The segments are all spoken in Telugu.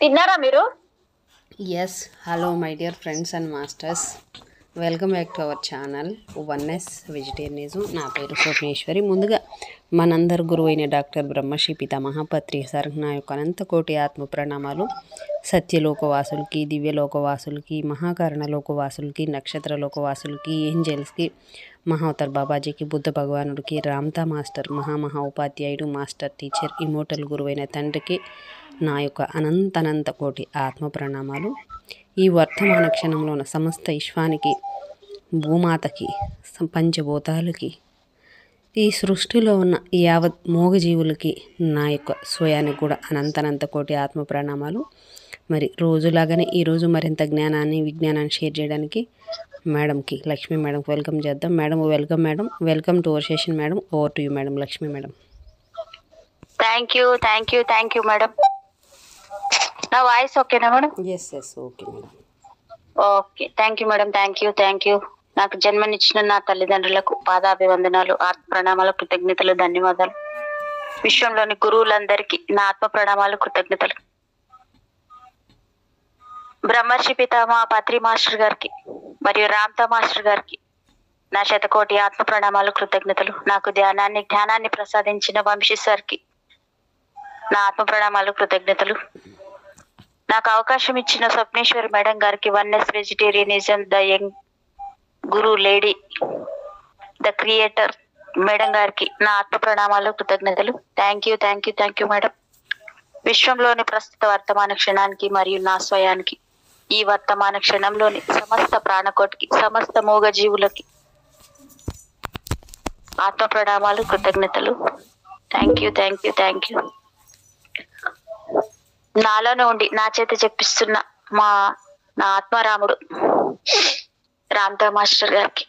తిన్నారా మీరు? Yes, hello my dear friends and masters. Welcome back to our channel oneness vegetarianism. నా పేరు స్వప్నేశ్వరి. ముందుగా మనందరు గురువు అయిన డాక్టర్ బ్రహ్మశ్రీ పితామహపత్రి సార్ నా యొక్క అనంతకోటి ఆత్మ ప్రణామాలు. సత్యలోకవాసులకి, దివ్యలోకవాసులకి, మహాకరణ లోకవాసులకి, నక్షత్ర లోకవాసులకి, ఏంజల్స్కి, మహావతార్ బాబాజీకి, బుద్ధ భగవానుడికి, రామ్తా మాస్టర్, మహా ఉపాధ్యాయుడు, మాస్టర్ టీచర్, ఇమోటల్ గురువైన తండ్రికి నా యొక్క అనంత కోటి ఆత్మ ప్రణామాలు. ఈ వర్తమాన క్షణంలోన సమస్త విశ్వానికి, భూమాతకి, పంచభూతాలకి, ఈ సృష్టిలో ఉన్న యావత్ మోగజీవులకి నా యొక్క స్వయానికి కూడా అనంత కోటి ఆత్మ ప్రణామాలు. మరి రోజులాగానే ఈరోజు మరింత జ్ఞానాన్ని, విజ్ఞానాన్ని షేర్ చేయడానికి మేడంకి, లక్ష్మీ మేడంకి వెల్కమ్ చేద్దాం. Madam welcome. Madam welcome to our session. Madam over to you madam. Lakshmi madam. Thank you madam. నా వాయిస్ ఓకేనా madam? Yes okay madam. Okay, thank you madam. Thank you. నాకు జన్మనిచ్చిన నా తల్లిదండ్రులకు పాదాభివందనాలు, ఆత్మ ప్రణామాలు, కృతజ్ఞతలు, ధన్యవాదాలు. విశ్వంలోని గురువులందరికీ నా ఆత్మ ప్రణామాలు, కృతజ్ఞతలు. బ్రహ్మర్షి పితామహ పత్రి మాస్టర్ గారికి మరియు రామ్తా మాస్టర్ గారికి నా శతకోటి ఆత్మ ప్రణామాలు, కృతజ్ఞతలు. నాకు ధ్యానాన్ని ప్రసాదించిన వంశీ సార్కి నా ఆత్మ ప్రణామాలు, కృతజ్ఞతలు. నాకు అవకాశం ఇచ్చిన స్వప్నేశ్వరి మేడం గారికి, oneness vegetarianism the young Guru lady, the creator madam గారికి నా ఆత్మ ప్రణామాలు, కృతజ్ఞతలు. Thank you madam. విశ్వంలోని ప్రస్తుత వర్తమాన క్షణానికి మరియు నా స్వయానికి, ఈ వర్తమాన క్షణంలోని సమస్త ప్రాణకోటికి, సమస్త మూగ జీవులకి ఆత్మ ప్రణామాలు, కృతజ్ఞతలు. Thank you. నాలోనే ఉండి నా చేత చెప్పిస్తున్న నా ఆత్మారాముడు రామ్తా మాస్టర్ గారికి,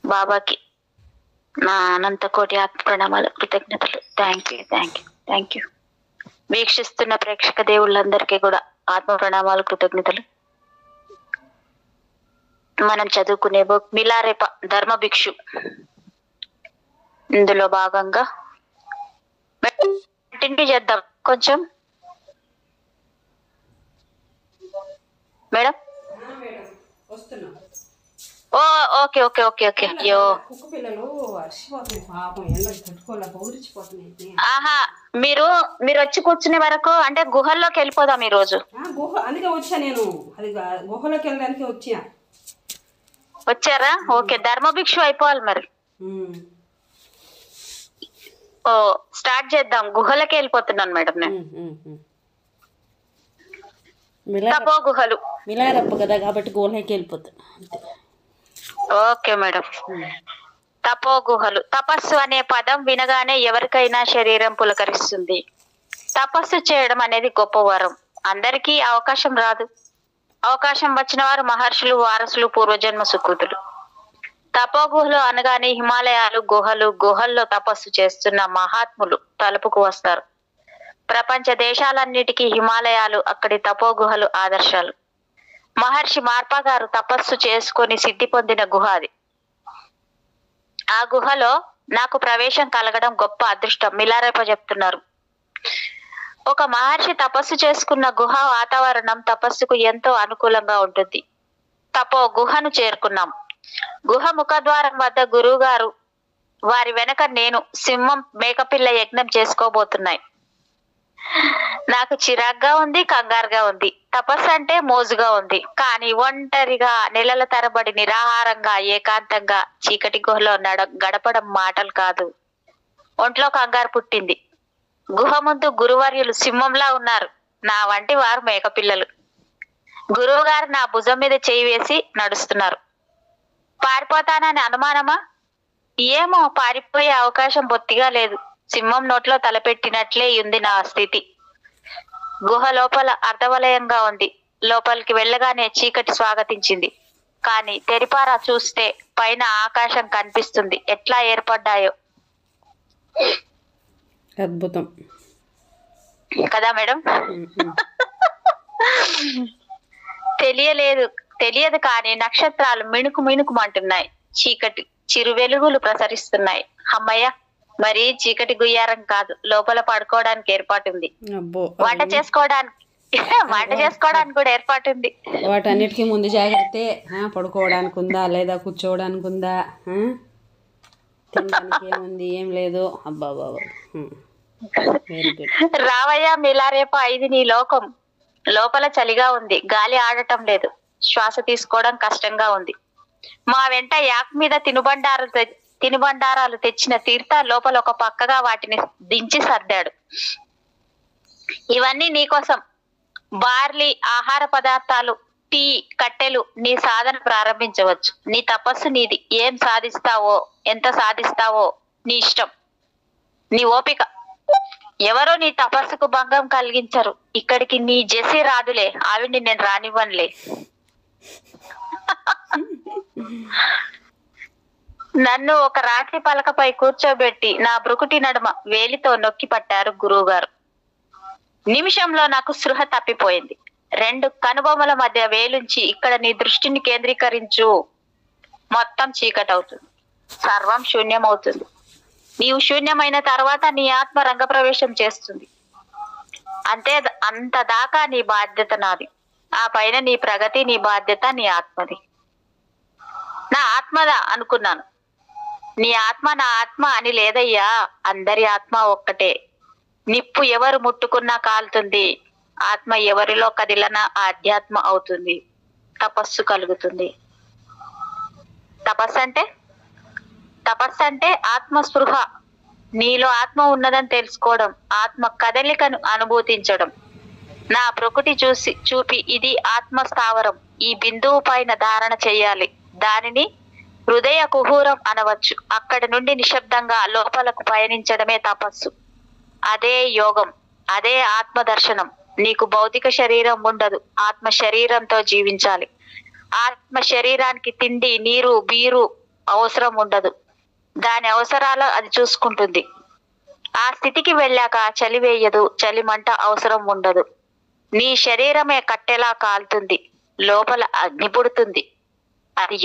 బాబాకి నా అనంత కోటి ఆత్మ ప్రణామాలు, కృతజ్ఞతలు. Thank you. వీక్షిస్తున్న ప్రేక్షక దేవుళ్ళందరికీ కూడా ఆత్మ ప్రణామాలు, కృతజ్ఞతలు. మనం చదువుకునే బుక్ మిలారేప ధర్మ భిక్షు. ఇందులో భాగంగా చేద్దాం కొంచెం మేడం. ఓకే. అయ్యో, ఆహా, మీరు వచ్చి కూర్చునే వరకు అంటే గుహల్లోకి వెళ్ళిపోదాం ఈ రోజు. అందుకే వచ్చా నేను, అది గుహలోకి వెళ్ళడానికి వచ్చా. వచ్చారా? ఓకే, ధర్మభిక్షు అయిపోవాలి మరి. ఓ, స్టార్ట్ చేద్దాం. గుహలకి వెళ్ళిపోతున్నాను మేడం నేను. తపో గుహలు మిలారప్ప కదా కాబట్టి గుహలోకి వెళ్ళిపోతాను. Okay madam. తపో గుహలు. తపస్సు అనే పదం వినగానే ఎవరికైనా శరీరం పులకరిస్తుంది. తపస్సు చేయడం అనేది గొప్ప వరం. అందరికీ అవకాశం రాదు. అవకాశం వచ్చిన వారు మహర్షులు, వారసులు, పూర్వజన్మ సుకృతులు. తపో గుహలు అనగానే హిమాలయాలు, గుహల్లో తపస్సు చేస్తున్న మహాత్ములు తలుపుకు వస్తారు. ప్రపంచ దేశాలన్నిటికీ హిమాలయాలు, అక్కడి తపో గుహలు ఆదర్శాలు. మహర్షి మార్పా గారు తపస్సు చేసుకొని సిద్ధి పొందిన గుహ అది. ఆ గుహలో నాకు ప్రవేశం కలగడం గొప్ప అదృష్టం. మిలారేప చెప్తున్నారు. ఒక మహర్షి తపస్సు చేసుకున్న గుహ వాతావరణం తపస్సుకు ఎంతో అనుకూలంగా ఉంటుంది. తపో గుహను చేరుకున్నాం. గుహ ముఖద్వారం వద్ద గురువు గారు, వారి వెనక నేను, సింహం, మేకపిల్ల యజ్ఞం చేసుకోబోతున్నాయి. నాకు చిరాగ్గా ఉంది, కంగారుగా ఉంది. తపస్సు అంటే మోజుగా ఉంది, కానీ ఒంటరిగా నెలల తరబడి నిరాహారంగా ఏకాంతంగా చీకటి గుహలో గడపడం మాటలు కాదు. ఒంట్లో కంగారు పుట్టింది. గుహ ముందు గురువర్యులు సింహంలా ఉన్నారు, నా వంటి వారు మేకపిల్లలు. గురువు గారు నా భుజం మీద చేయి వేసి నడుస్తున్నారు. పారిపోతానని అనుమానమా? ఏమో, పారిపోయే అవకాశం బొత్తిగా లేదు. సింహం నోట్లో తలపెట్టినట్లే ఉంది నా స్థితి. గుహ లోపల అర్ధవలయంగా ఉంది. లోపలికి వెళ్ళగానే చీకటి స్వాగతించింది. కానీ తెరిపారా చూస్తే పైన ఆకాశం కనిపిస్తుంది. ఎట్లా ఏర్పడ్డాయో అద్భుతం కదా మేడం. తెలియదు కానీ నక్షత్రాలు మిణుకుమంటున్నాయి. చీకటి చిరు వెలుగులు ప్రసరిస్తున్నాయి. అమ్మయ్య, మరీ చీకటి గుయ్యారం కాదు. లోపల పడుకోవడానికి ఏర్పాటు ఉంది. వంట చేసుకోవడానికి వంట చేసుకోవడానికి కూడా ఏర్పాటు ఉంది. వాటన్నిటికీ ముందు జాగ్రత్తే. పడుకోవడానికి ఉందా లేదా, కూర్చోవడానికి ఉందా, తినడానికి ఏముంది, ఏం లేదు. అబ్బా బాబా, వెరీ గుడ్. రావయ్య మిలారేప 5 నీ లోకం. లోపల చలిగా ఉంది, గాలి ఆడటం లేదు, శ్వాస తీసుకోవడం కష్టంగా ఉంది. మా వెంట యాక్ మీద తినుబండారాలు తెచ్చిన తీర్థ లోపల ఒక పక్కగా వాటిని దించి సర్దాడు. ఇవన్నీ నీకోసం. బార్లీ ఆహార పదార్థాలు, టీ, కట్టెలు. నీ సాధన ప్రారంభించవచ్చు. నీ తపస్సు నీది. ఏం సాధిస్తావో, ఎంత సాధిస్తావో నీ ఇష్టం, నీ ఓపిక. ఎవరో నీ తపస్సుకు భంగం కలిగించరు. ఇక్కడికి నీ జెసి రాదులే, ఆవిడ్ని నేను రానివ్వనులే. నన్ను ఒక రాత్రి పలకపై కూర్చోబెట్టి నా బ్రుకుటి నడుమ వేలితో నొక్కి పట్టారు గురువుగారు. నిమిషంలో నాకు స్పృహ తప్పిపోయింది. 2 కనుబొమ్మల మధ్య వేలుంచి ఇక్కడ నీ దృష్టిని కేంద్రీకరించు. మొత్తం చీకటవుతుంది, సర్వం శూన్యమవుతుంది. నీవు శూన్యమైన తర్వాత నీ ఆత్మ రంగప్రవేశం చేస్తుంది. అంత దాకా నీ బాధ్యత నాది. ఆ పైన నీ ప్రగతి, నీ బాధ్యత నీ ఆత్మది. నా ఆత్మదా అనుకున్నాను. నీ ఆత్మ నా ఆత్మ అని లేదయ్యా, అందరి ఆత్మ ఒక్కటే. నిప్పు ఎవరు ముట్టుకున్నా కాలుతుంది. ఆత్మ ఎవరిలో కదిలనా ఆధ్యాత్మ అవుతుంది. తపస్సు కలుగుతుంది. తపస్సు అంటే ఆత్మస్పృహ. నీలో ఆత్మ ఉన్నదని తెలుసుకోవడం, ఆత్మ కదలికను అనుభూతించడం. నా ప్రకృతి చూపి ఇది ఆత్మ స్థావరం, ఈ బిందువు పైన ధారణ చెయ్యాలి. దానిని హృదయ కుహూరం అనవచ్చు. అక్కడి నుండి నిశ్శబ్దంగా లోపలకు పయనించడమే తపస్సు. అదే యోగం, అదే ఆత్మ దర్శనం. నీకు భౌతిక శరీరం ఉండదు, ఆత్మ శరీరంతో జీవించాలి. ఆత్మ శరీరానికి తిండి, నీరు, బీరు అవసరం ఉండదు. దాని అవసరాలు అది చూసుకుంటుంది. ఆ స్థితికి వెళ్ళాక చలి వేయదు, చలిమంట అవసరం ఉండదు. నీ శరీరమే కట్టెలా కాలుతుంది, లోపల అగ్ని పుడుతుంది. అది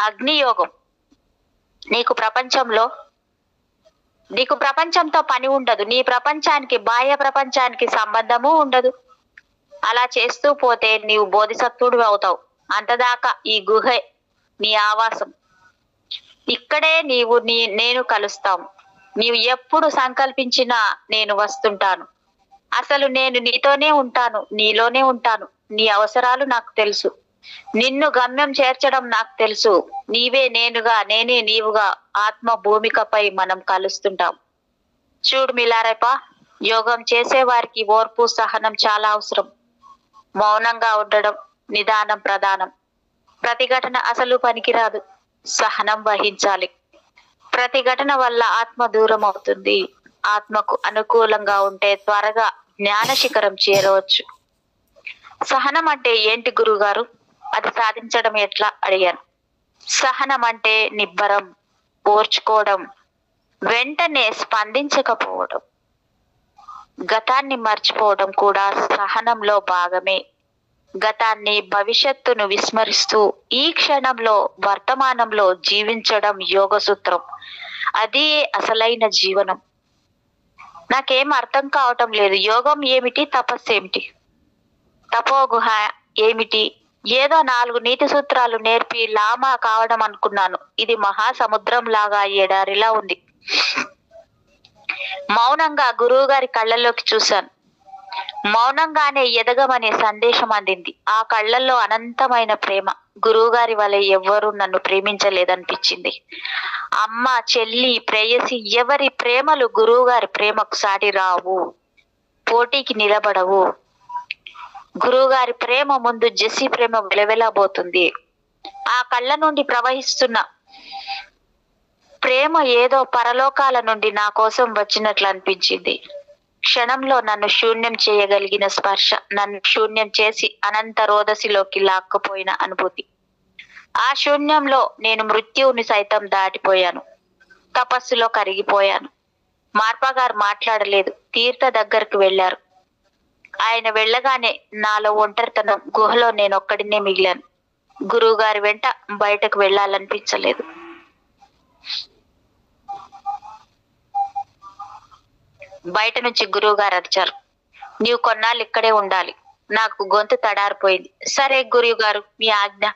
అగ్ని యోగం. నీకు ప్రపంచంతో పని ఉండదు. నీ ప్రపంచానికి, బాహ్య ప్రపంచానికి సంబంధము ఉండదు. అలా చేస్తూ పోతే నీవు బోధిసత్వుడు అవుతావు. అంతదాకా ఈ గుహే నీ ఆవాసం. ఇక్కడే నేను కలుస్తాము. నీవు ఎప్పుడు సంకల్పించినా నేను వస్తుంటాను. అసలు నేను నీతోనే ఉంటాను, నీలోనే ఉంటాను. నీ అవసరాలు నాకు తెలుసు. నిన్ను గమ్యం చేర్చడం నాకు తెలుసు. నీవే నేనుగా, నేనే నీవుగా ఆత్మ భూమికపై మనం కలుస్తుంటాం. చూడు మిలారేప, యోగం చేసే వారికి ఓర్పు, సహనం చాలా అవసరం. మౌనంగా ఉండడం, నిదానం ప్రధానం. ప్రతిఘటన అసలు పనికిరాదు. సహనం వహించాలి. ప్రతిఘటన వల్ల ఆత్మ దూరం అవుతుంది. ఆత్మకు అనుకూలంగా ఉంటే త్వరగా జ్ఞాన శిఖరం చేరవచ్చు. సహనం అంటే ఏంటి గురుగారు? అది సాధించడం ఎట్లా అడిగాను. సహనం అంటే నిబ్బరం, ఓర్చుకోవడం, వెంటనే స్పందించకపోవడం, గతాన్ని మర్చిపోవడం కూడా సహనంలో భాగమే. గతాన్ని, భవిష్యత్తును విస్మరిస్తూ ఈ క్షణంలో, వర్తమానంలో జీవించడం యోగ సూత్రం. అది అసలైన జీవనం. నాకేం అర్థం కావటం లేదు. యోగం ఏమిటి, తపస్సు ఏమిటి, తపోగుహ ఏమిటి? ఏదో 4 నీతి సూత్రాలు నేర్పి లామా కావడం అనుకున్నాను. ఇది మహాసముద్రం లాగా, ఎడారిలా ఉంది. మౌనంగా గురువు గారి కళ్ళల్లోకి చూశాను. మౌనంగానే ఎదగమనే సందేశం అందింది. ఆ కళ్ళల్లో అనంతమైన ప్రేమ. గురువు గారి వలె ఎవ్వరూ నన్ను ప్రేమించలేదనిపించింది. అమ్మ, చెల్లి, ప్రేయసి ఎవరి ప్రేమలు గురువు గారి ప్రేమకు సాటి రావు, పోటీకి నిలబడవు. గురువు గారి ప్రేమ ముందు జెసి ప్రేమ వెలవెలబోతుంది. ఆ కళ్ళ నుండి ప్రవహిస్తున్న ప్రేమ ఏదో పరలోకాల నుండి నా కోసం వచ్చినట్లు అనిపించింది. క్షణంలో నన్ను శూన్యం చేయగలిగిన స్పర్శ, నన్ను శూన్యం చేసి అనంత రోదసిలోకి లాక్కుపోయిన అనుభూతి. ఆ శూన్యంలో నేను మృత్యువుని సైతం దాటిపోయాను. తపస్సులో కరిగిపోయాను. మార్పగారు మాట్లాడలేదు. తీర్థ దగ్గరకు వెళ్లారు. ఆయన వెళ్ళగానే నాలో ఒంటరితనం, గుహలో నేను ఒక్కడినే మిగిలాను. గురువు గారి వెంట బయటకు వెళ్ళాలనిపించలేదు. బయట నుంచి గురువు గారు అరిచారు, నీవు కొన్నాళ్ళు ఇక్కడే ఉండాలి. నాకు గొంతు తడారిపోయింది. సరే గురువు గారు, మీ ఆజ్ఞ.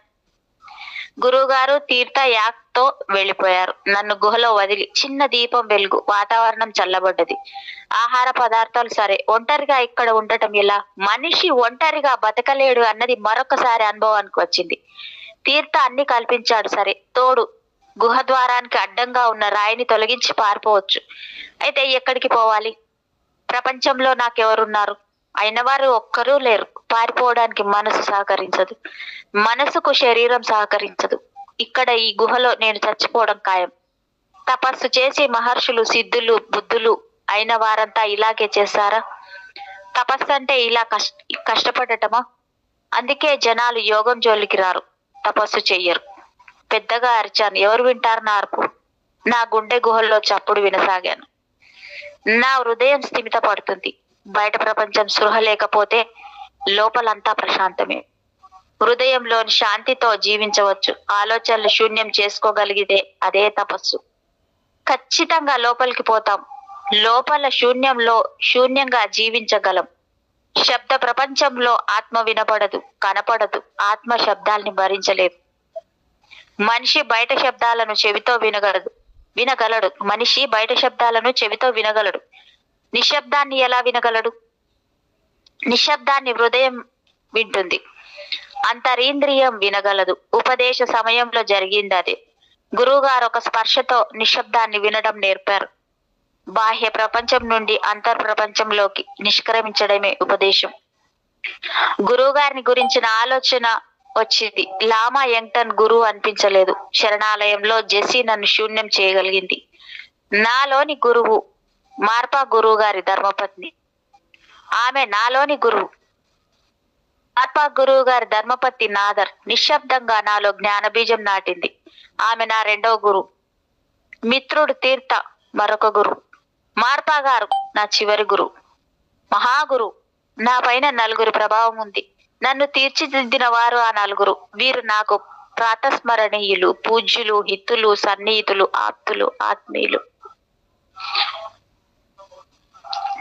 గురువుగారు తీర్థయాత్రతో వెళ్ళిపోయారు. నన్ను గుహలో వదిలి చిన్న దీపం వెలుగు. వాతావరణం చల్లబడ్డది. ఆహార పదార్థాలు సరే. ఒంటరిగా ఇక్కడ ఉండటం ఎలా? మనిషి ఒంటరిగా బతకలేడు అన్నది మరొకసారి అనుభవానికి వచ్చింది. తీర్థ అన్ని కల్పించాడు సరే. తోడు గుహ ద్వారానికి అడ్డంగా ఉన్న రాయిని తొలగించి పారిపోవచ్చు. అయితే ఎక్కడికి పోవాలి? ప్రపంచంలో నాకెవరున్నారు? అయినవారు ఒక్కరూ లేరు. పారిపోవడానికి మనసు సహకరించదు. మనసుకు శరీరం సహకరించదు. ఇక్కడ ఈ గుహలో నేను చచ్చిపోవడం ఖాయం. తపస్సు చేసి మహర్షులు, సిద్ధులు, బుద్ధులు అయిన వారంతా ఇలాగే చేశారా? తపస్సు అంటే ఇలా కష్టపడటమా? అందుకే జనాలు యోగం జోలికి రారు, తపస్సు చెయ్యరు. పెద్దగా అరిచాను. ఎవరు వింటారు నా అరుపు? నా గుండె గుహల్లో చప్పుడు వినసాగాను. నా హృదయం స్థిమిత పడుతుంది. బయట ప్రపంచం స్పృహ లేకపోతే లోపలంతా ప్రశాంతమే. హృదయంలోని శాంతితో జీవించవచ్చు. ఆలోచనలు శూన్యం చేసుకోగలిగితే అదే తపస్సు. ఖచ్చితంగా లోపలికి పోతాం. లోపల శూన్యంగా జీవించగలం. శబ్ద ప్రపంచంలో ఆత్మ వినపడదు, కనపడదు. ఆత్మ శబ్దాల్ని భరించలేదు. మనిషి బయట శబ్దాలను చెవితో వినగలడు. మనిషి బయట శబ్దాలను చెవితో వినగలడు. నిశ్శబ్దాన్ని ఎలా వినగలడు? నిశ్శబ్దాన్ని హృదయం వింటుంది. అంతరింద్రియం వినగలదు. ఉపదేశ సమయంలో జరిగింది అదే. గురువుగారు ఒక స్పర్శతో నిశ్శబ్దాన్ని వినడం నేర్పారు. బాహ్య ప్రపంచం నుండి అంతర్ ప్రపంచంలోకి నిష్క్రమించడమే ఉపదేశం. గురువుగారిని గురించిన ఆలోచన వచ్చింది. లామా యంగ్టన్ గురువు అనిపించలేదు. శరణాలయంలో జెస్సీ నన్ను శూన్యం చేయగలిగింది. నాలోని గురువు మార్పా గురువు గారి ధర్మపత్ని. ఆమె నాలోని గురువు. మార్పా గురువు గారి ధర్మపత్ని నాదర్ నిశ్శబ్దంగా నాలో జ్ఞానబీజం నాటింది. ఆమె నా రెండవ గురువు. మిత్రుడు తీర్థ మరొక గురువు. మార్పా గారు నా చివరి గురువు. మహాగురు. నా పైన నలుగురి ప్రభావం ఉంది. నన్ను తీర్చిదిద్దిన వారు ఆ నలుగురు. వీరు నాకు ప్రాతస్మరణీయులు, పూజ్యులు, హితులు, సన్నిహితులు, ఆప్తులు, ఆత్మీయులు.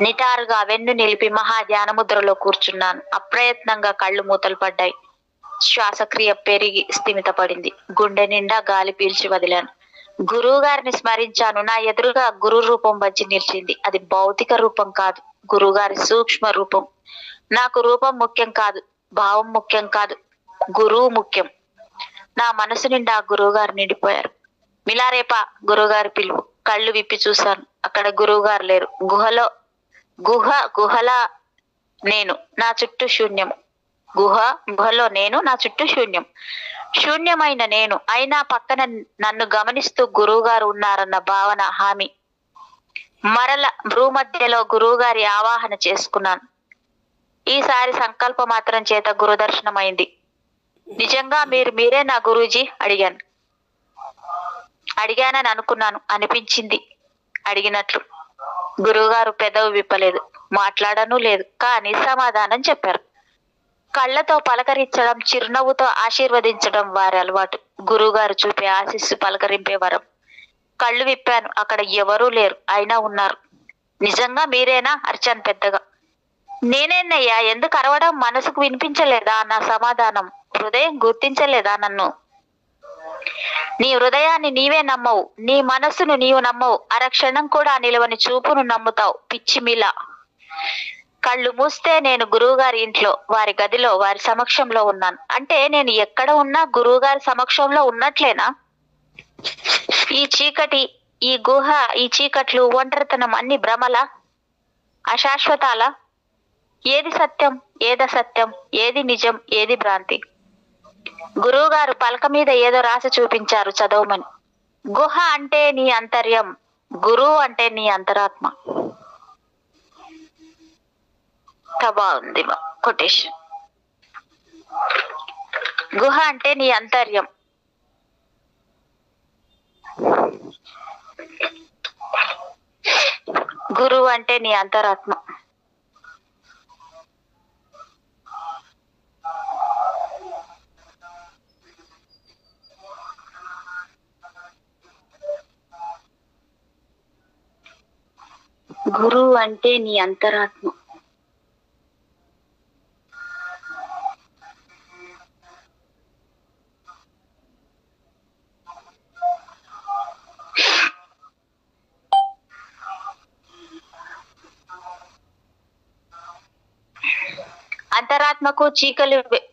నిటారుగా వెన్ను నిలిపి మహా ధ్యానముద్రలో కూర్చున్నాను. అప్రయత్నంగా కళ్ళు మూతలు పడ్డాయి. శ్వాసక్రియ పెరిగి స్థిమితపడింది. గుండె నిండా గాలి పీల్చి వదిలాను. గురువు గారిని స్మరించాను. నా ఎదురుగా గురు రూపం వచ్చి నిలిచింది. అది భౌతిక రూపం కాదు, గురువుగారి సూక్ష్మ రూపం. నాకు రూపం ముఖ్యం కాదు, భావం ముఖ్యం కాదు, గురువు ముఖ్యం. నా మనసు నిండా గురువు గారు నిండిపోయారు. మిలారేపా గురువుగారి పిలువు. కళ్ళు విప్పి చూశాను. అక్కడ గురువు గారు లేరు. గుహలా నేను, నా చుట్టూ శూన్యం. గుహలో నేను, నా చుట్టూ శూన్యం. శూన్యమైన నేను అయినా పక్కన నన్ను గమనిస్తూ గురువు గారు ఉన్నారన్న భావన, హామీ. మరల భ్రూమధ్యలో గురువు గారి ఆవాహన చేసుకున్నాను. ఈసారి సంకల్ప మాత్రం చేత గురు దర్శనమైంది. నిజంగా మీరే నా గురూజీ? అడిగానని అనుకున్నాను. అనిపించింది అడిగినట్లు. గురువుగారు పెదవి విప్పలేదు, మాట్లాడను లేదు. కానీ సమాధానం చెప్పారు. కళ్ళతో పలకరించడం, చిరునవ్వుతో ఆశీర్వదించడం వారి అలవాటు. గురువుగారు చూపే ఆశీస్సు పలకరింపే వరం. కళ్ళు విప్పాను. అక్కడ ఎవరూ లేరు, అయినా ఉన్నారు. నిజంగా మీరేనా? అరిచాను పెద్దగా. నేనేనయ్యా. ఎందుకు అరవడం? మనసుకు వినిపించలేదా నా సమాధానం? హృదయం గుర్తించలేదా నన్ను? నీ హృదయాన్ని నీవే నమ్మవు, నీ మనస్సును నీవు నమ్మవు. అరక్షణం కూడా నిలవని చూపును నమ్ముతావు, పిచ్చిమిలా. కళ్ళు మూస్తే నేను గురువుగారి ఇంట్లో, వారి గదిలో, వారి సమక్షంలో ఉన్నాను. అంటే నేను ఎక్కడ ఉన్నా గురువుగారి సమక్షంలో ఉన్నట్లేనా? ఈ చీకటి, ఈ గుహ, ఈ చీకట్లు, ఒంటరితనం అన్ని భ్రమలా, అశాశ్వతాలా? ఏది సత్యం, ఏదసత్యం, ఏది నిజం, ఏది భ్రాంతి? గురువుగారు పలక మీద ఏదో రాసి చూపించారు, చదవమని. గుహ అంటే నీ అంతర్యం, గురువు అంటే నీ అంతరాత్మ. బాగుంది కొటేషన్. గుహ అంటే నీ అంతర్యం, గురువు అంటే నీ అంతరాత్మ. గురువు అంటే నీ అంతరాత్మ. అంతరాత్మకు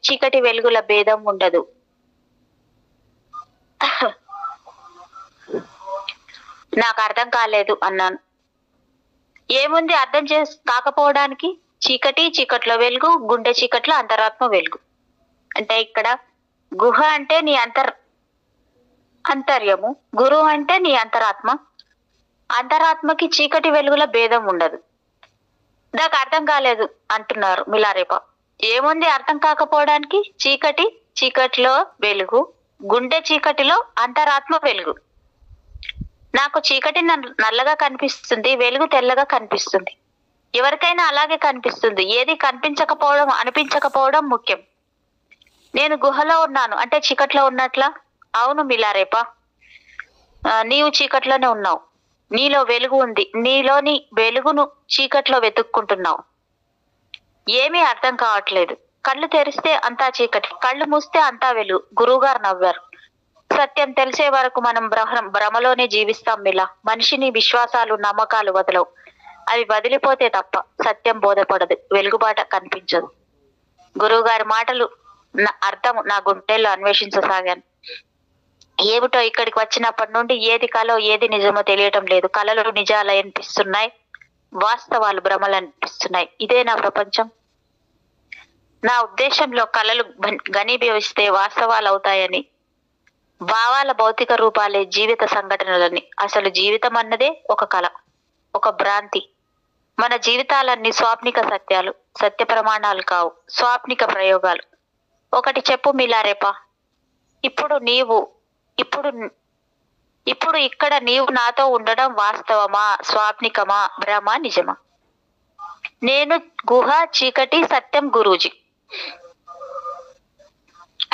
చీకటి వెలుగుల భేదం ఉండదు. నాకు అర్థం కాలేదు అన్నాను. ఏముంది అర్థం కాకపోవడానికి? చీకట్లో వెలుగు, గుండె చీకట్లో అంతరాత్మ వెలుగు. అంటే ఇక్కడ గుహ అంటే నీ అంతర్యము, గురువు అంటే నీ అంతరాత్మ. అంతరాత్మకి చీకటి వెలుగుల భేదం ఉండదు. నాకు అర్థం కాలేదు అంటున్నారు మిలారేప. ఏముంది అర్థం కాకపోవడానికి? చీకటిలో వెలుగు, గుండె చీకటిలో అంతరాత్మ వెలుగు. నాకు చీకటి నల్లగా కనిపిస్తుంది, వెలుగు తెల్లగా కనిపిస్తుంది. ఎవరికైనా అలాగే కనిపిస్తుంది. ఏది అనిపించకపోవడం ముఖ్యం. నేను గుహలో ఉన్నాను అంటే చీకట్లో ఉన్నట్లా? అవును మిలారేప, నీవు చీకట్లోనే ఉన్నావు. నీలో వెలుగు ఉంది. నీలోని వెలుగును చీకట్లో వెతుక్కుంటున్నావు. ఏమీ అర్థం కావట్లేదు. కళ్ళు తెరిస్తే అంతా చీకటి, కళ్ళు మూస్తే అంతా వెలుగు. గురువుగారు నవ్వారు. సత్యం తెలిసే వరకు మనం భ్రమలోనే జీవిస్తాం మిలా. మనిషిని విశ్వాసాలు, నమ్మకాలు వదలవు. అవి వదిలిపోతే తప్ప సత్యం బోధపడదు, వెలుగుబాట కనిపించదు. గురువుగారి మాటలు అర్థం నా గుండెల్లో అన్వేషించసాగాను. ఏమిటో ఇక్కడికి వచ్చినప్పటి నుండి ఏది కలో ఏది నిజమో తెలియటం లేదు. కలలు నిజాలు అనిపిస్తున్నాయి, వాస్తవాలు భ్రమలు అనిపిస్తున్నాయి. ఇదే నా ప్రపంచం. నా ఉద్దేశంలో కలలు ఘనీభవిస్తే వాస్తవాలు అవుతాయని. భావాల భౌతిక రూపాలే జీవిత సంఘటనలని. అసలు జీవితం అన్నదే ఒక కళ, ఒక భ్రాంతి. మన జీవితాలన్నీ స్వాప్నిక సత్యాలు, సత్య ప్రమాణాలు కావు, స్వాప్నిక ప్రయోగాలు. ఒకటి చెప్పు మిలారేప, ఇప్పుడు ఇక్కడ నీవు నాతో ఉండడం వాస్తవమా, స్వాప్నికమా, భ్రమ, నిజమా? నేను గుహ, చీకటి, సత్యం, గురూజీ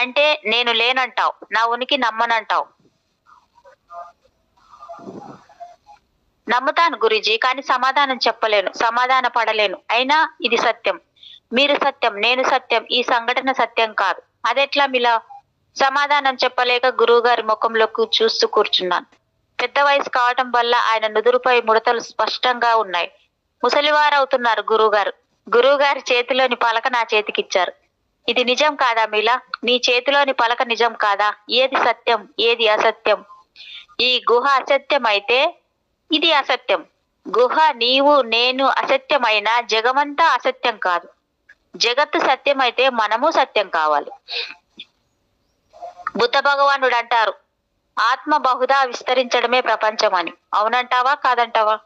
అంటే నేను లేనంటావు, నా ఉనికి నమ్మనంటావు. నమ్ముతాను గురూజీ, కానీ సమాధానం చెప్పలేను, సమాధాన పడలేను. అయినా ఇది సత్యం, మీరు సత్యం, నేను సత్యం, ఈ సంఘటన సత్యం కాదు. అదెట్లా మిలా? సమాధానం చెప్పలేక గురువుగారి ముఖంలోకి చూస్తూ కూర్చున్నాను. పెద్ద వయసు కావటం వల్ల ఆయన నుదురుపై ముడతలు స్పష్టంగా ఉన్నాయి. ముసలివారవుతున్నారు గురువుగారు. గురువుగారి చేతిలోని పలక నా చేతికిచ్చారు. ఇది నిజం కాదా మిలా? నీ చేతిలోని పలక నిజం కాదా? ఏది సత్యం, ఏది అసత్యం? ఈ గుహ అసత్యం అయితే ఇది అసత్యం. గుహ, నీవు, నేను అసత్యమైన జగమంతా అసత్యం కాదు. జగత్తు సత్యం అయితే మనము సత్యం కావాలి. బుద్ధ భగవానుడు అంటారు, ఆత్మ బహుదా విస్తరించడమే ప్రపంచం అని. అవునంటావా కాదంటావా?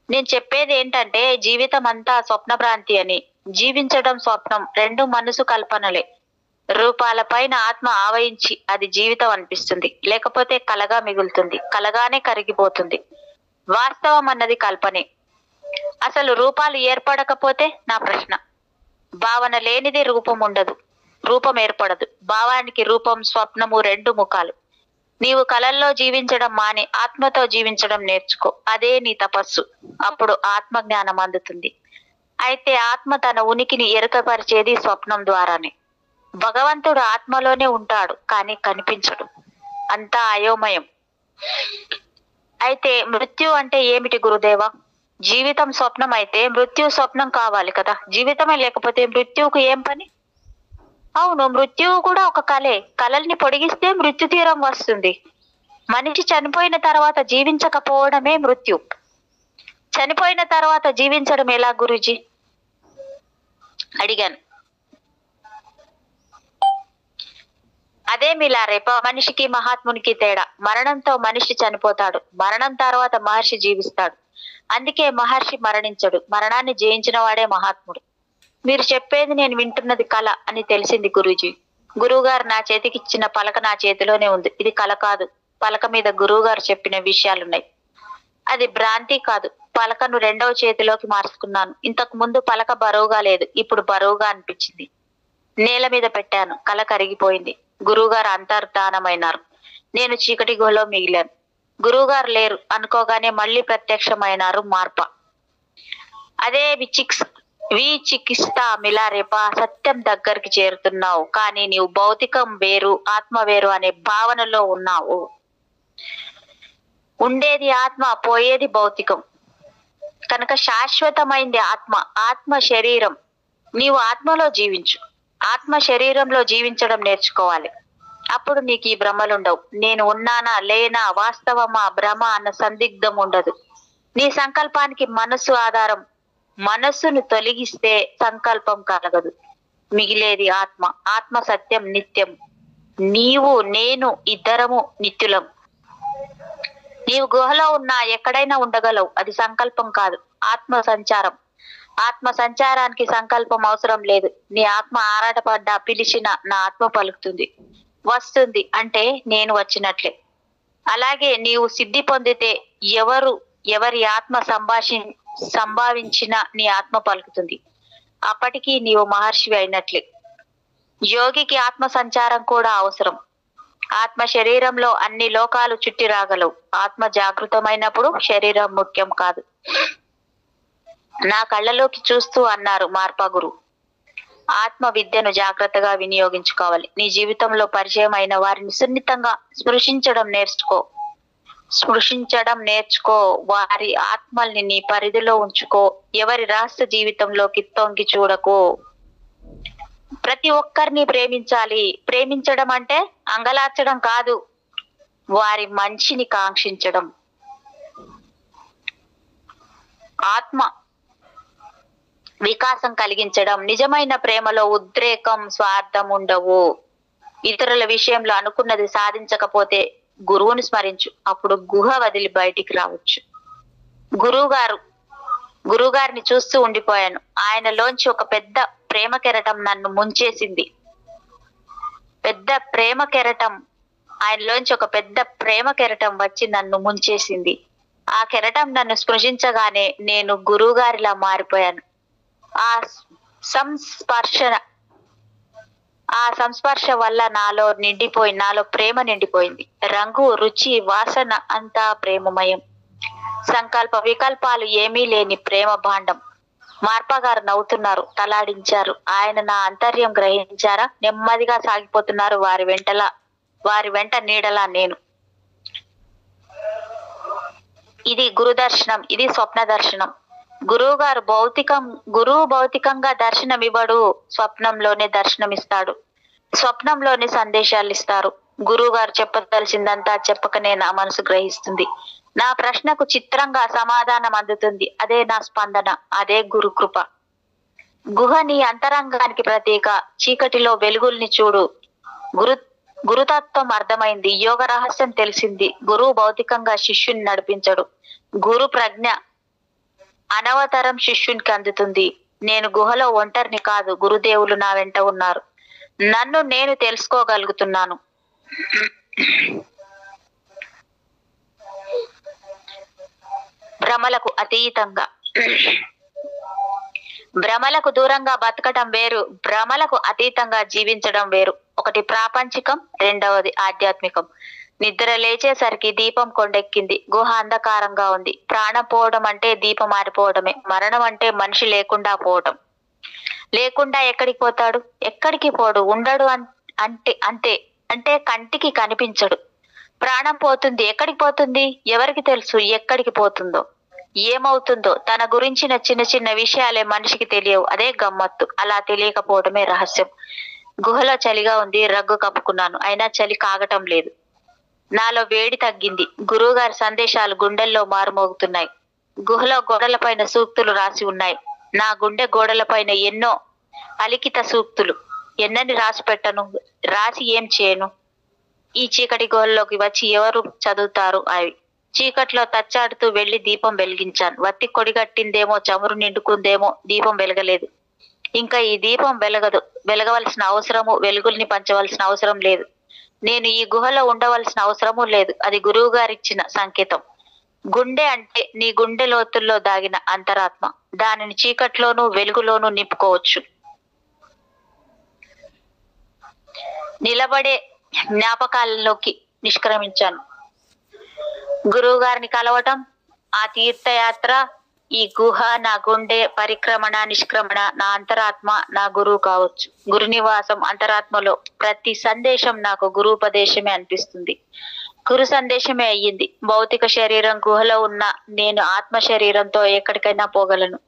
నేను చెప్పేది ఏంటంటే జీవితం అంతా స్వప్న భ్రాంతి అని. జీవించడం స్వప్నం, రెండు మనసు కల్పనలే. రూపాల పైన ఆత్మ ఆవహించి అది జీవితం అనిపిస్తుంది, లేకపోతే కలగా మిగులుతుంది, కలగానే కరిగిపోతుంది. వాస్తవం అన్నది కల్పనే. అసలు రూపాలు ఏర్పడకపోతే? నా ప్రశ్న. భావన లేనిది రూపం ఉండదు, రూపం ఏర్పడదు. భావానికి రూపం, స్వప్నము రెండు ముఖాలు. నీవు కలల్లో జీవించడం మాని ఆత్మతో జీవించడం నేర్చుకో. అదే నీ తపస్సు. అప్పుడు ఆత్మ జ్ఞానం అందుతుంది. అయితే ఆత్మ తన ఉనికిని ఎరుకపరిచేది స్వప్నం ద్వారానే. భగవంతుడు ఆత్మలోనే ఉంటాడు, కానీ కనిపించడు. అంతా అయోమయం. అయితే మృత్యు అంటే ఏమిటి గురుదేవా? జీవితం స్వప్నం అయితే మృత్యు స్వప్నం కావాలి కదా. జీవితమే లేకపోతే మృత్యువుకు ఏం పని? అవును, మృత్యువు కూడా ఒక కలే. కలల్ని పొడిగిస్తే మృత్యు తీరం వస్తుంది. మనిషి చనిపోయిన తర్వాత జీవించకపోవడమే మృత్యు. చనిపోయిన తర్వాత జీవించడం ఎలా గురూజీ అడిగాను. అదే మిలారేప మనిషికి మహాత్మునికి తేడా. మరణంతో మనిషి చనిపోతాడు, మరణం తర్వాత మహర్షి జీవిస్తాడు. అందుకే మహర్షి మరణించడు, మరణాన్ని జయించిన వాడే మహాత్ముడు. మీరు చెప్పేది నేను వింటున్నది కళ అని తెలిసింది గురూజీ. గురువుగారు నా చేతికిచ్చిన పలక నా చేతిలోనే ఉంది. ఇది కళ కాదు. పలక మీద గురువుగారు చెప్పిన విషయాలున్నాయి. అది భ్రాంతి కాదు. పలకను రెండవ చేతిలోకి మార్చుకున్నాను. ఇంతకు ముందు పలక బరువుగా లేదు, ఇప్పుడు బరువుగా అనిపించింది. నేల మీద పెట్టాను, కళ కరిగిపోయింది. గురువుగారు అంతర్ధానమైనారు. నేను చీకటి గుహలో మిగిలాను. గురువుగారు లేరు అనుకోగానే మళ్ళీ ప్రత్యక్షమైనారు మార్ప. అదే విచికిస్తా మిలారేప, సత్యం దగ్గరికి చేరుతున్నావు, కానీ నీవు భౌతికం వేరు, ఆత్మ వేరు అనే భావనలో ఉన్నావు. ఉండేది ఆత్మ, పోయేది భౌతికం. కనుక శాశ్వతమైంది ఆత్మ. ఆత్మ శరీరం, నీవు ఆత్మలో జీవించు. ఆత్మ శరీరంలో జీవించడం నేర్చుకోవాలి. అప్పుడు నీకు ఈ భ్రమలుండవు. నేను ఉన్నానా లేనా, వాస్తవమా భ్రమ అన్న సందిగ్ధం ఉండదు. నీ సంకల్పానికి మనస్సు ఆధారం. మనస్సును తొలగిస్తే సంకల్పం కలగదు. మిగిలేది ఆత్మ. ఆత్మ సత్యం, నిత్యం. నీవు నేను ఇద్దరము నిత్యులం. నీవు గుహలో ఉన్నా ఎక్కడైనా ఉండగలవు. అది సంకల్పం కాదు, ఆత్మ సంచారం. ఆత్మ సంచారానికి సంకల్పం అవసరం లేదు. నీ ఆత్మ ఆరాటపడ్డా పిలిచిన నా ఆత్మ పలుకుతుంది. వస్తుంది అంటే నేను వచ్చినట్లే. అలాగే నీవు సిద్ధి పొందితే ఎవరి ఆత్మ సంభావించినా నీ ఆత్మ పలుకుతుంది. అప్పటికి నీవు మహర్షివి అయినట్లే. యోగికి ఆత్మ సంచారం కూడా అవసరం. ఆత్మ శరీరంలో అన్ని లోకాలు చుట్టి రాగలవు. ఆత్మ జాగృతమైనప్పుడు శరీరం ముఖ్యం కాదు. నా కళ్ళలోకి చూస్తూ అన్నారు మార్పా గురు. ఆత్మ విద్యను జాగ్రత్తగా వినియోగించుకోవాలి. నీ జీవితంలో పరిచయం అయిన వారిని సున్నితంగా స్పృశించడం నేర్చుకో. వారి ఆత్మల్ని నీ పరిధిలో ఉంచుకో. ఎవరి రహస్య జీవితంలోకి తొంగి చూడకు. ప్రతి ఒక్కరిని ప్రేమించాలి. ప్రేమించడం అంటే అంగలార్చడం కాదు, వారి మంచిని కాంక్షించడం. ఆత్మ వికాసం కలిగించడం. నిజమైన ప్రేమలో ఉద్రేకం, స్వార్థం ఉండవు. ఇతరుల విషయంలో అనుకున్నది సాధించకపోతే గురువుని స్మరించు. అప్పుడు గుహ వదిలి బయటికి రావచ్చు. గురువుగారిని చూస్తూ ఉండిపోయాను. ఆయనలోంచి ఒక పెద్ద ప్రేమ కెరటం నన్ను ముంచేసింది. ఆయనలోంచి ఒక పెద్ద ప్రేమ కెరటం వచ్చి నన్ను ముంచేసింది. ఆ కెరటం నన్ను స్పృశించగానే నేను గురువుగారిలా మారిపోయాను. ఆ సంస్పర్శ వల్ల నాలో ప్రేమ నిండిపోయింది. రంగు, రుచి, వాసన అంతా ప్రేమమయం. సంకల్ప వికల్పాలు ఏమీ లేని ప్రేమ భాండం. మార్పా గారు నవ్వుతున్నారు, తలాడించారు. ఆయన నా అంతర్యం గ్రహించారా? నెమ్మదిగా సాగిపోతున్నారు వారి వెంట నీడలా నేను. ఇది గురు దర్శనం, ఇది స్వప్న దర్శనం. గురువు భౌతికంగా దర్శనమివ్వడు, స్వప్నంలోనే దర్శనమిస్తాడు. స్వప్నంలోనే సందేశాలు ఇస్తారు. గురువు గారు చెప్పదలిసిందంతా చెప్పకనే నా మనసు గ్రహిస్తుంది. నా ప్రశ్నకు చిత్రంగా సమాధానం అందుతుంది. అదే నా స్పందన, అదే గురు కృప. గుహ నీ అంతరంగానికి ప్రతీక. చీకటిలో వెలుగుల్ని చూడు. గురుతత్వం అర్థమైంది. యోగ రహస్యం తెలిసింది. గురువు భౌతికంగా శిష్యుని నడిపించడు. గురు ప్రజ్ఞ అనవతరం శిష్యునికి అందుతుంది. నేను గుహలో ఒంటరిని కాదు, గురుదేవులు నా వెంట ఉన్నారు. నన్ను నేను తెలుసుకోగలుగుతున్నాను. భ్రమలకు దూరంగా బతకటం వేరు, భ్రమలకు అతీతంగా జీవించడం వేరు. ఒకటి ప్రాపంచికం, రెండవది ఆధ్యాత్మికం. నిద్ర లేచేసరికి దీపం కొండెక్కింది. గుహ అంధకారంగా ఉంది. ప్రాణం పోవడం అంటే దీపం మారిపోవడమే. మరణం అంటే మనిషి లేకుండా పోవడం. లేకుండా ఎక్కడికి పోతాడు? ఎక్కడికి పోడు, ఉండడు. అంటే కంటికి కనిపించడు. ప్రాణం పోతుంది. ఎక్కడికి పోతుంది? ఎవరికి తెలుసు ఎక్కడికి పోతుందో, ఏమవుతుందో? తన గురించిన చిన్న చిన్న విషయాలే మనిషికి తెలియవు. అదే గమ్మత్తు. అలా తెలియకపోవడమే రహస్యం. గుహలో చలిగా ఉంది. రగ్గు కప్పుకున్నాను. అయినా చలి కాగటం లేదు. నాలో వేడి తగ్గింది. గురువుగారి సందేశాలు గుండెల్లో మారుమోగుతున్నాయి. గుహలో గోడలపైన సూక్తులు రాసి ఉన్నాయి. నా గుండె గోడలపైన ఎన్నో అలిఖిత సూక్తులు. ఎన్నని రాసి పెట్టను? రాసి ఏం చేయను? ఈ చీకటి గుహల్లోకి వచ్చి ఎవరు చదువుతారు అవి? చీకట్లో తచ్చాడుతూ వెళ్లి దీపం వెలిగించాను. వత్తి కొడిగట్టిందేమో, చమురు నిండుకుందేమో, దీపం వెలగలేదు. ఇంకా ఈ దీపం వెలగవలసిన అవసరము, వెలుగుల్ని పంచవలసిన అవసరం లేదు. నేను ఈ గుహలో ఉండవలసిన అవసరము లేదు. అది గురువు గారిచ్చిన సంకేతం. గుండె అంటే నీ గుండె లోతుల్లో దాగిన అంతరాత్మ. దానిని చీకట్లోనూ వెలుగులోనూ నింపుకోవచ్చు. నిలబడే జ్ఞాపకాలలోకి నిష్క్రమించాను. గురువు గారిని కలవటం, ఆ తీర్థయాత్ర, ఈ గుహ, నా గుండె, పరిక్రమణ, నిష్క్రమణ, నా అంతరాత్మ నా గురువు కావచ్చు. గురునివాసం అంతరాత్మలో. ప్రతి సందేశం నాకు గురూపదేశమే అనిపిస్తుంది. గురు సందేశమే అయ్యింది. భౌతిక శరీరం గుహలో ఉన్న నేను ఆత్మ శరీరంతో ఎక్కడికైనా పోగలను.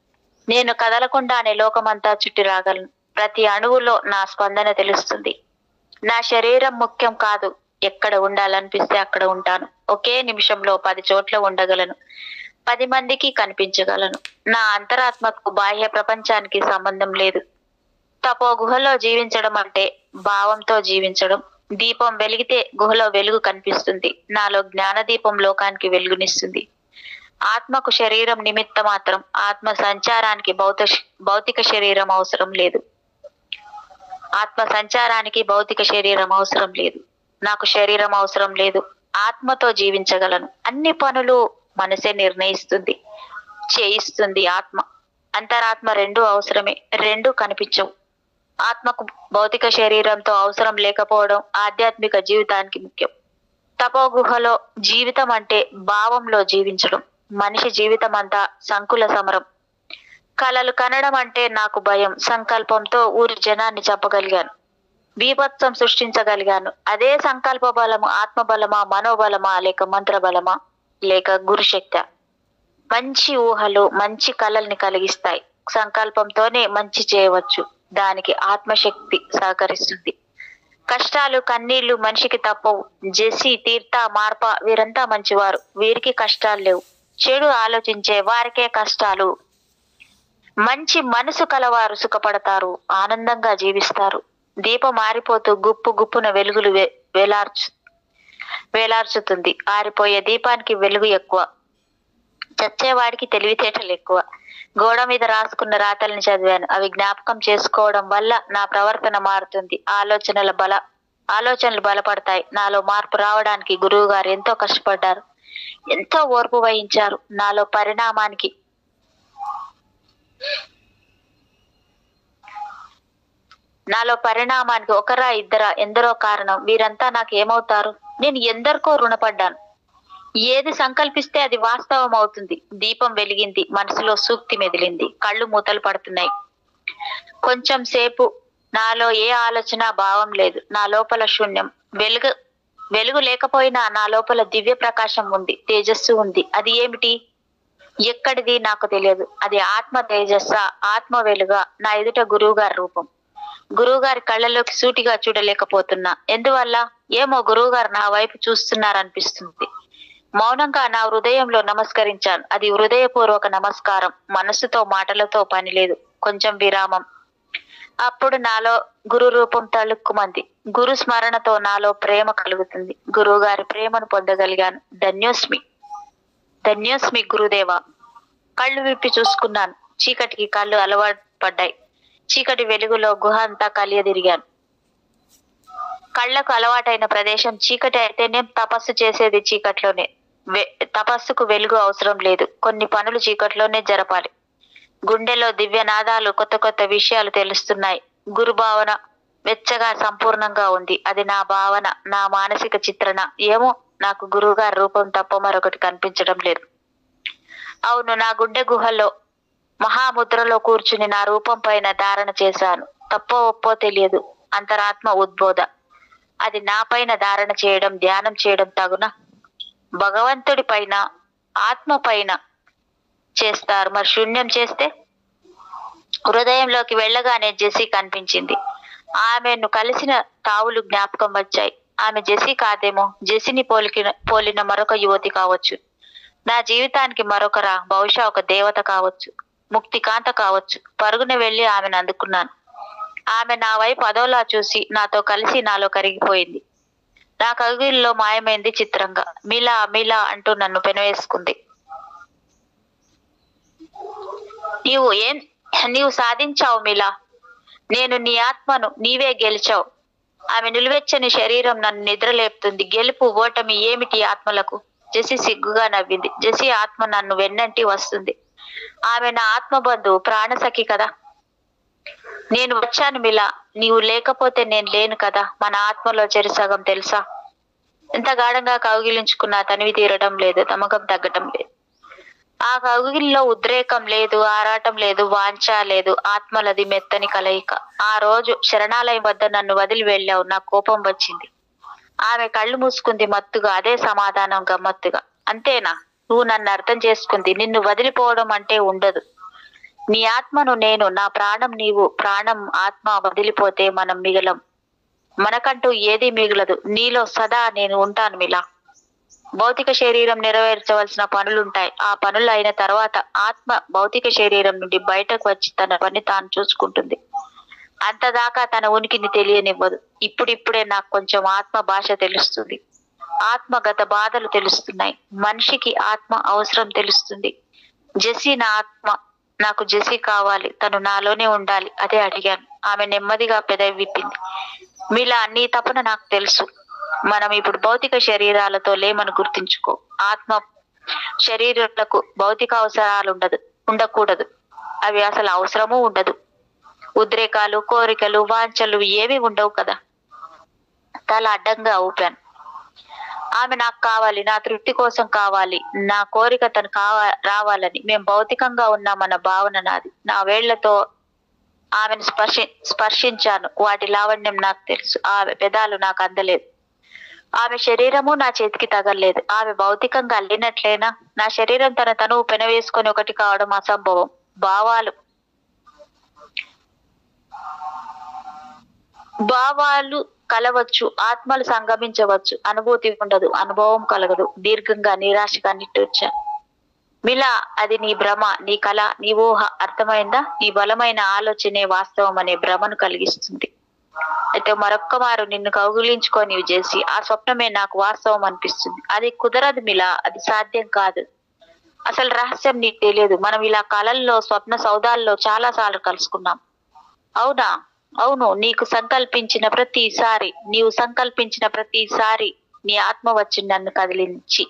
నేను కదలకుండానే లోకమంతా చుట్టి రాగలను. ప్రతి అణువులో నా స్పందన తెలుస్తుంది. నా శరీరం ముఖ్యం కాదు. ఎక్కడ ఉండాలనిపిస్తే అక్కడ ఉంటాను. ఒకే నిమిషంలో 10 చోట్ల ఉండగలను. 10 మందికి కనిపించగలను. నా అంతరాత్మకు బాహ్య ప్రపంచానికి సంబంధం లేదు. తపో గుహలో జీవించడం అంటే భావంతో జీవించడం. దీపం వెలిగితే గుహలో వెలుగు కనిపిస్తుంది. నాలో జ్ఞాన దీపం లోకానికి వెలుగునిస్తుంది. ఆత్మకు శరీరం నిమిత్త మాత్రం. ఆత్మ సంచారానికి భౌతిక శరీరం అవసరం లేదు. ఆత్మ సంచారానికి భౌతిక శరీరం అవసరం లేదు. నాకు శరీరం అవసరం లేదు. ఆత్మతో జీవించగలను. అన్ని పనులు మనసే నిర్ణయిస్తుంది, చేయిస్తుంది. ఆత్మ అంతరాత్మ రెండూ అవసరమే. రెండూ కనిపించవు. ఆత్మకు భౌతిక శరీరంతో అవసరం లేకపోవడం ఆధ్యాత్మిక జీవితానికి ముఖ్యం. తపో గుహలో జీవితం అంటే భావంలో జీవించడం. మనిషి జీవితం అంతా సంకుల సమరం. కలలు కనడం అంటే నాకు భయం. సంకల్పంతో ఊరి జనాన్ని చంపగలిగాను. బీభత్సం సృష్టించగలిగాను. అదే సంకల్ప బలము ఆత్మబలమా, మనోబలమా, లేక మంత్రబలమా, లేక గురుశక్తి? మంచి ఊహలు మంచి కళల్ని కలిగిస్తాయి. సంకల్పంతోనే మంచి చేయవచ్చు. దానికి ఆత్మశక్తి సహకరిస్తుంది. కష్టాలు కన్నీళ్లు మనిషికి తప్పవు. జెసి, తీర్థ, మార్ప వీరంతా మంచివారు. వీరికి కష్టాలు లేవు. చెడు ఆలోచించే వారికే కష్టాలు. మంచి మనసు కలవారు సుఖపడతారు, ఆనందంగా జీవిస్తారు. దీపం ఆరిపోతూ గుప్పు గుప్పున వెలుగులు వేలార్చుతుంది. ఆరిపోయే దీపానికి వెలుగు ఎక్కువ. చచ్చేవాడికి తెలివితేటలు ఎక్కువ. గోడ మీద రాసుకున్న రాతల్ని చదివాను. అవి జ్ఞాపకం చేసుకోవడం వల్ల నా ప్రవర్తన మారుతుంది. ఆలోచనలు బలపడతాయి. నాలో మార్పు రావడానికి గురువు గారు ఎంతో కష్టపడ్డారు. ఎంతో ఓర్పు వహించారు. నాలో పరిణామానికి ఒకరా ఇద్దరా ఎందరో కారణం. వీరంతా నాకు ఏమవుతారు? నేను ఎందరికో రుణపడ్డాను. ఏది సంకల్పిస్తే అది వాస్తవం అవుతుంది. దీపం వెలిగింది. మనసులో సూక్తి మెదిలింది. కళ్ళు మూతలు పడుతున్నాయి. కొంచెం సేపు నాలో ఏ ఆలోచన భావం లేదు. నా లోపల శూన్యం. వెలుగు లేకపోయినా నా లోపల దివ్య ప్రకాశం ఉంది. తేజస్సు ఉంది. అది ఏమిటి? ఎక్కడిది? నాకు తెలియదు. అది ఆత్మ తేజస్స, ఆత్మ వెలుగా? నా ఎదుట గురువు గారి రూపం. గురువు గారి కళ్ళలోకి సూటిగా చూడలేకపోతున్నా. ఎందువల్ల ఏమో గురువు గారు నా వైపు చూస్తున్నారనిపిస్తుంది. మౌనంగా నా హృదయంలో నమస్కరించాను. అది హృదయపూర్వక నమస్కారం. మనస్సుతో మాటలతో పని లేదు. కొంచెం విరామం. అప్పుడు నాలో గురు రూపం తళుక్కుమంది. గురు స్మరణతో నాలో ప్రేమ కలుగుతుంది. గురువు గారి ప్రేమను పొందగలిగాను. ధన్యోస్మి గురుదేవా. కళ్ళు విప్పి చూసుకున్నాను. చీకటికి కళ్ళు అలవాటు పడ్డాయి. చీకటి వెలుగులో గుహ అంతా కలియదిరిగాను. కళ్ళకు అలవాటైన ప్రదేశం చీకటి అయితే నేను తపస్సు చేసేది చీకట్లోనే. తపస్సుకు వెలుగు అవసరం లేదు. కొన్ని పనులు చీకట్లోనే జరపాలి. గుండెలో దివ్యనాదాలు, కొత్త కొత్త విషయాలు తెలుస్తున్నాయి. గురు భావన వెచ్చగా సంపూర్ణంగా ఉంది. అది నా భావన, నా మానసిక చిత్రణ. ఏమో నాకు గురువుగారి రూపం తప్ప మరొకటి కనిపించడం లేదు. అవును, నా గుండె గుహలో మహాముద్రలో కూర్చుని నా రూపం పైన ధారణ చేశాను. తప్పో ఒప్పో తెలియదు. అంతరాత్మ ఉద్బోధ. అది నా పైన ధారణ చేయడం, ధ్యానం చేయడం తగునా? భగవంతుడి పైన, ఆత్మ పైన చేస్తారు. మరి శూన్యం చేస్తే? హృదయంలోకి వెళ్ళగానే జెసి కనిపించింది. ఆమెను కలిసిన తావులు జ్ఞాపకం వచ్చాయి. ఆమె జెసి కాదేమో. జెసిని పోలిన మరొక యువతి కావచ్చు. నా జీవితానికి మరొకరా? బహుశా ఒక దేవత కావచ్చు, ముక్తికాంత కావచ్చు. పరుగున వెళ్లి ఆమెను అందుకున్నాను. ఆమె నా వైపు అదోలా చూసి నాతో కలిసి నాలో కరిగిపోయింది. నా కగుల్లో మాయమైంది చిత్రంగా. మిలా మిలా అంటూ నన్ను పెనవేసుకుంది. నీవు సాధించావు మిలా. నేను నీ ఆత్మను. నీవే గెలిచావు. ఆమె నిలువెచ్చని శరీరం నన్ను నిద్రలేపుతుంది. గెలుపు ఓటమి ఏమిటి ఆత్మలకు? జెసి సిగ్గుగా నవ్వింది. జెసి ఆత్మ నన్ను వెన్నంటి వస్తుంది. ఆమె నా ఆత్మ బంధువు, ప్రాణసఖి కదా. నేను వచ్చాను మిలా. నీవు లేకపోతే నేను లేను కదా. మన ఆత్మలో చెరిసగం తెలుసా? ఎంత గాఢంగా కౌగిలించుకున్నా తనివి తీరడం లేదు, తమకం తగ్గటం లేదు. ఆ కౌగిలిలో ఉద్రేకం లేదు, ఆరాటం లేదు, వాంఛ లేదు. ఆత్మలది మెత్తని కలయిక. ఆ రోజు శరణాలయం వద్ద నన్ను వదిలి వెళ్ళావు. నా కోపం వచ్చింది. ఆమె కళ్ళు మూసుకుంది మత్తుగా. అదే సమాధానం గమ్మత్తుగా. అంతేనా? నువ్వు నన్ను అర్థం చేసుకుంది. నిన్ను వదిలిపోవడం అంటే ఉండదు. నీ ఆత్మను నేను, నా ప్రాణం నీవు. ప్రాణం ఆత్మ వదిలిపోతే మనం మిగలం. మనకంటూ ఏది మిగలదు. నీలో సదా నేను ఉంటాను మిలా. భౌతిక శరీరం నెరవేర్చవలసిన పనులుంటాయి. ఆ పనులు అయిన తర్వాత ఆత్మ భౌతిక శరీరం నుండి బయటకు వచ్చి తన పని తాను చూసుకుంటుంది. అంతదాకా తన ఉనికిని తెలియనివ్వదు. ఇప్పుడిప్పుడే నాకు కొంచెం ఆత్మ భాష తెలుస్తుంది. ఆత్మగత బాధలు తెలుస్తున్నాయి. మనిషికి ఆత్మ అవసరం తెలుస్తుంది. జెసి నా ఆత్మ, నాకు జెసి కావాలి, తను నాలోనే ఉండాలి, అదే అడిగాను. ఆమె నెమ్మదిగా పెదవి విప్పింది. మీలా నీ తపన నాకు తెలుసు. మనం ఇప్పుడు భౌతిక శరీరాలతో లేమని గుర్తుంచుకో. ఆత్మ శరీరాలకు భౌతిక అవసరాలు ఉండకూడదు. అవి అసలు అవసరమూ ఉండదు. ఉద్రేకాలు, కోరికలు, వాంఛలు ఏవి ఉండవు కదా. తల అడ్డంగా ఊపాను. ఆమె నాకు కావాలి, నా తృప్తి కోసం కావాలి, నా కోరిక తను రావాలని. మేం భౌతికంగా ఉన్నామన్న భావన నాది. నా వేళ్లతో ఆమెను స్పర్శించాను. వాటి లావణ్యం నాకు తెలుసు. ఆమె పెదాలు నాకు అందలేదు. ఆమె శరీరము నా చేతికి తగలలేదు. ఆమె భౌతికంగా అల్లినట్లేనా? నా శరీరం తను పెనవేసుకొని ఒకటి కావడం అసంభవం. భావాలు కలవచ్చు, ఆత్మలు సంగమించవచ్చు. అనుభూతి ఉండదు, అనుభవం కలగదు. దీర్ఘంగా నిరాశగా నిట్టూర్చాను. మిలా, అది నీ భ్రమ, నీ కళ, నీ ఊహ. అర్థమైందా? నీ బలమైన ఆలోచనే వాస్తవం అనే భ్రమను కలిగిస్తుంది. అయితే మరొక్క మారు నిన్ను కౌగిలించుకొని చేసి ఆ స్వప్నమే నాకు వాస్తవం అనిపిస్తుంది. అది కుదరదు మిలా, అది సాధ్యం కాదు. అసలు రహస్యం నీకు తెలియదు. మనం ఇలా కళల్లో, స్వప్న సౌదాల్లో చాలా సార్లు కలుసుకున్నాం. అవునా? అవును. నీవు సంకల్పించిన ప్రతిసారి నీ ఆత్మ వచ్చి నన్ను కదిలించి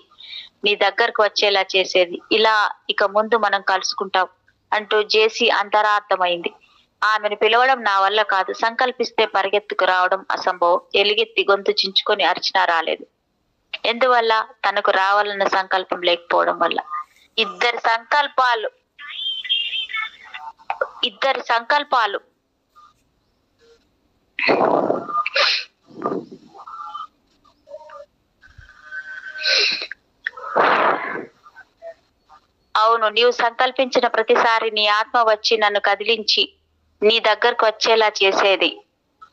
నీ దగ్గరకు వచ్చేలా చేసేది. ఇలా ఇక ముందు మనం కలుసుకుంటాం అంటూ జేసీ అంతరార్థమైంది. ఆమెను పిలవడం నా వల్ల కాదు. సంకల్పిస్తే పరిగెత్తుకు రావడం అసంభవం. ఎలుగెత్తి గొంతు చించుకొని అరిచినా రాలేదు. ఎందువల్ల? తనకు రావాలన్న సంకల్పం లేకపోవడం వల్ల. ఇద్దరి సంకల్పాలు అవును. నీవు సంకల్పించిన ప్రతిసారి నీ ఆత్మ వచ్చి నన్ను కదిలించి నీ దగ్గరకు వచ్చేలా చేసేది.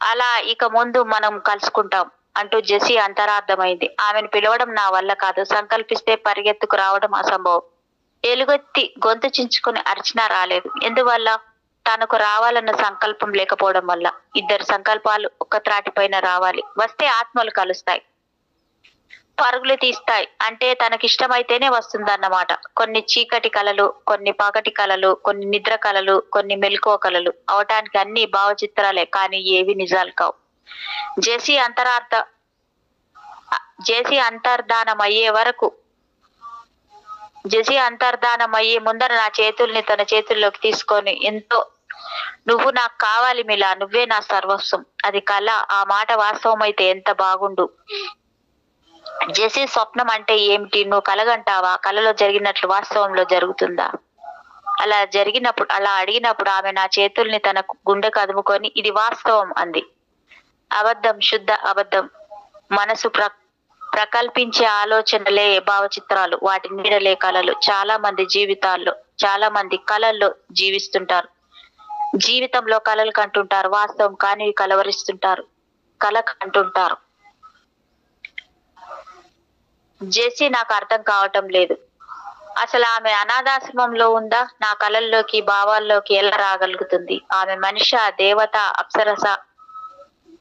అలా ఇక ముందు మనం కలుసుకుంటాం అంటూ జెసి అంతరార్థమైంది. ఆమెను పిలవడం నా వల్ల కాదు. సంకల్పిస్తే పరిగెత్తుకు రావడం అసంభవం. ఎలుగెత్తి గొంతు చించుకుని అరిచినా రాలేదు. ఎందువల్ల? తనకు రావాలన్న సంకల్పం లేకపోవడం వల్ల. ఇద్దరు సంకల్పాలు ఒక్క త్రాటిపైన రావాలి. వస్తే ఆత్మలు కలుస్తాయి, పరుగులు తీస్తాయి. అంటే తనకిష్టమైతేనే వస్తుందన్నమాట. కొన్ని చీకటి కళలు, కొన్ని పగటి కళలు, కొన్ని నిద్ర కళలు, కొన్ని మెలకువ కళలు అవటానికి అన్ని భావచిత్రాలే, కానీ ఏవి నిజాలు కావు. జెసి అంతర్ధానమయ్యే ముందర నా చేతుల్ని తన చేతుల్లోకి తీసుకొని ఎంతో, నువ్వు నాకు కావాలి మిలా, నువ్వే నా సర్వస్వం. అది కళ. ఆ మాట వాస్తవం అయితే ఎంత బాగుండు. జెసి, స్వప్నం అంటే ఏమిటి? నువ్వు కలగంటావా? కలలో జరిగినట్లు వాస్తవంలో జరుగుతుందా? అలా అడిగినప్పుడు ఆమె నా చేతుల్ని తన గుండెకు అదుముకొని ఇది వాస్తవం అంది. అబద్ధం, శుద్ధ అబద్ధం. మనసు ప్రకల్పించే ఆలోచనలే భావచిత్రాలు, వాటి నీడలే కళలు. చాలా మంది కళల్లో జీవిస్తుంటారు. జీవితంలో కళలు కంటుంటారు. వాస్తవం కానివి కలవరిస్తుంటారు, కళ కంటుంటారు. జెసి, నాకు అర్థం కావటం లేదు. అసలు ఆమె అనాథాశ్రమంలో ఉందా? నా కళల్లోకి, భావాల్లోకి ఎలా రాగలుగుతుంది? ఆమె మనిష, దేవత, అప్సరస?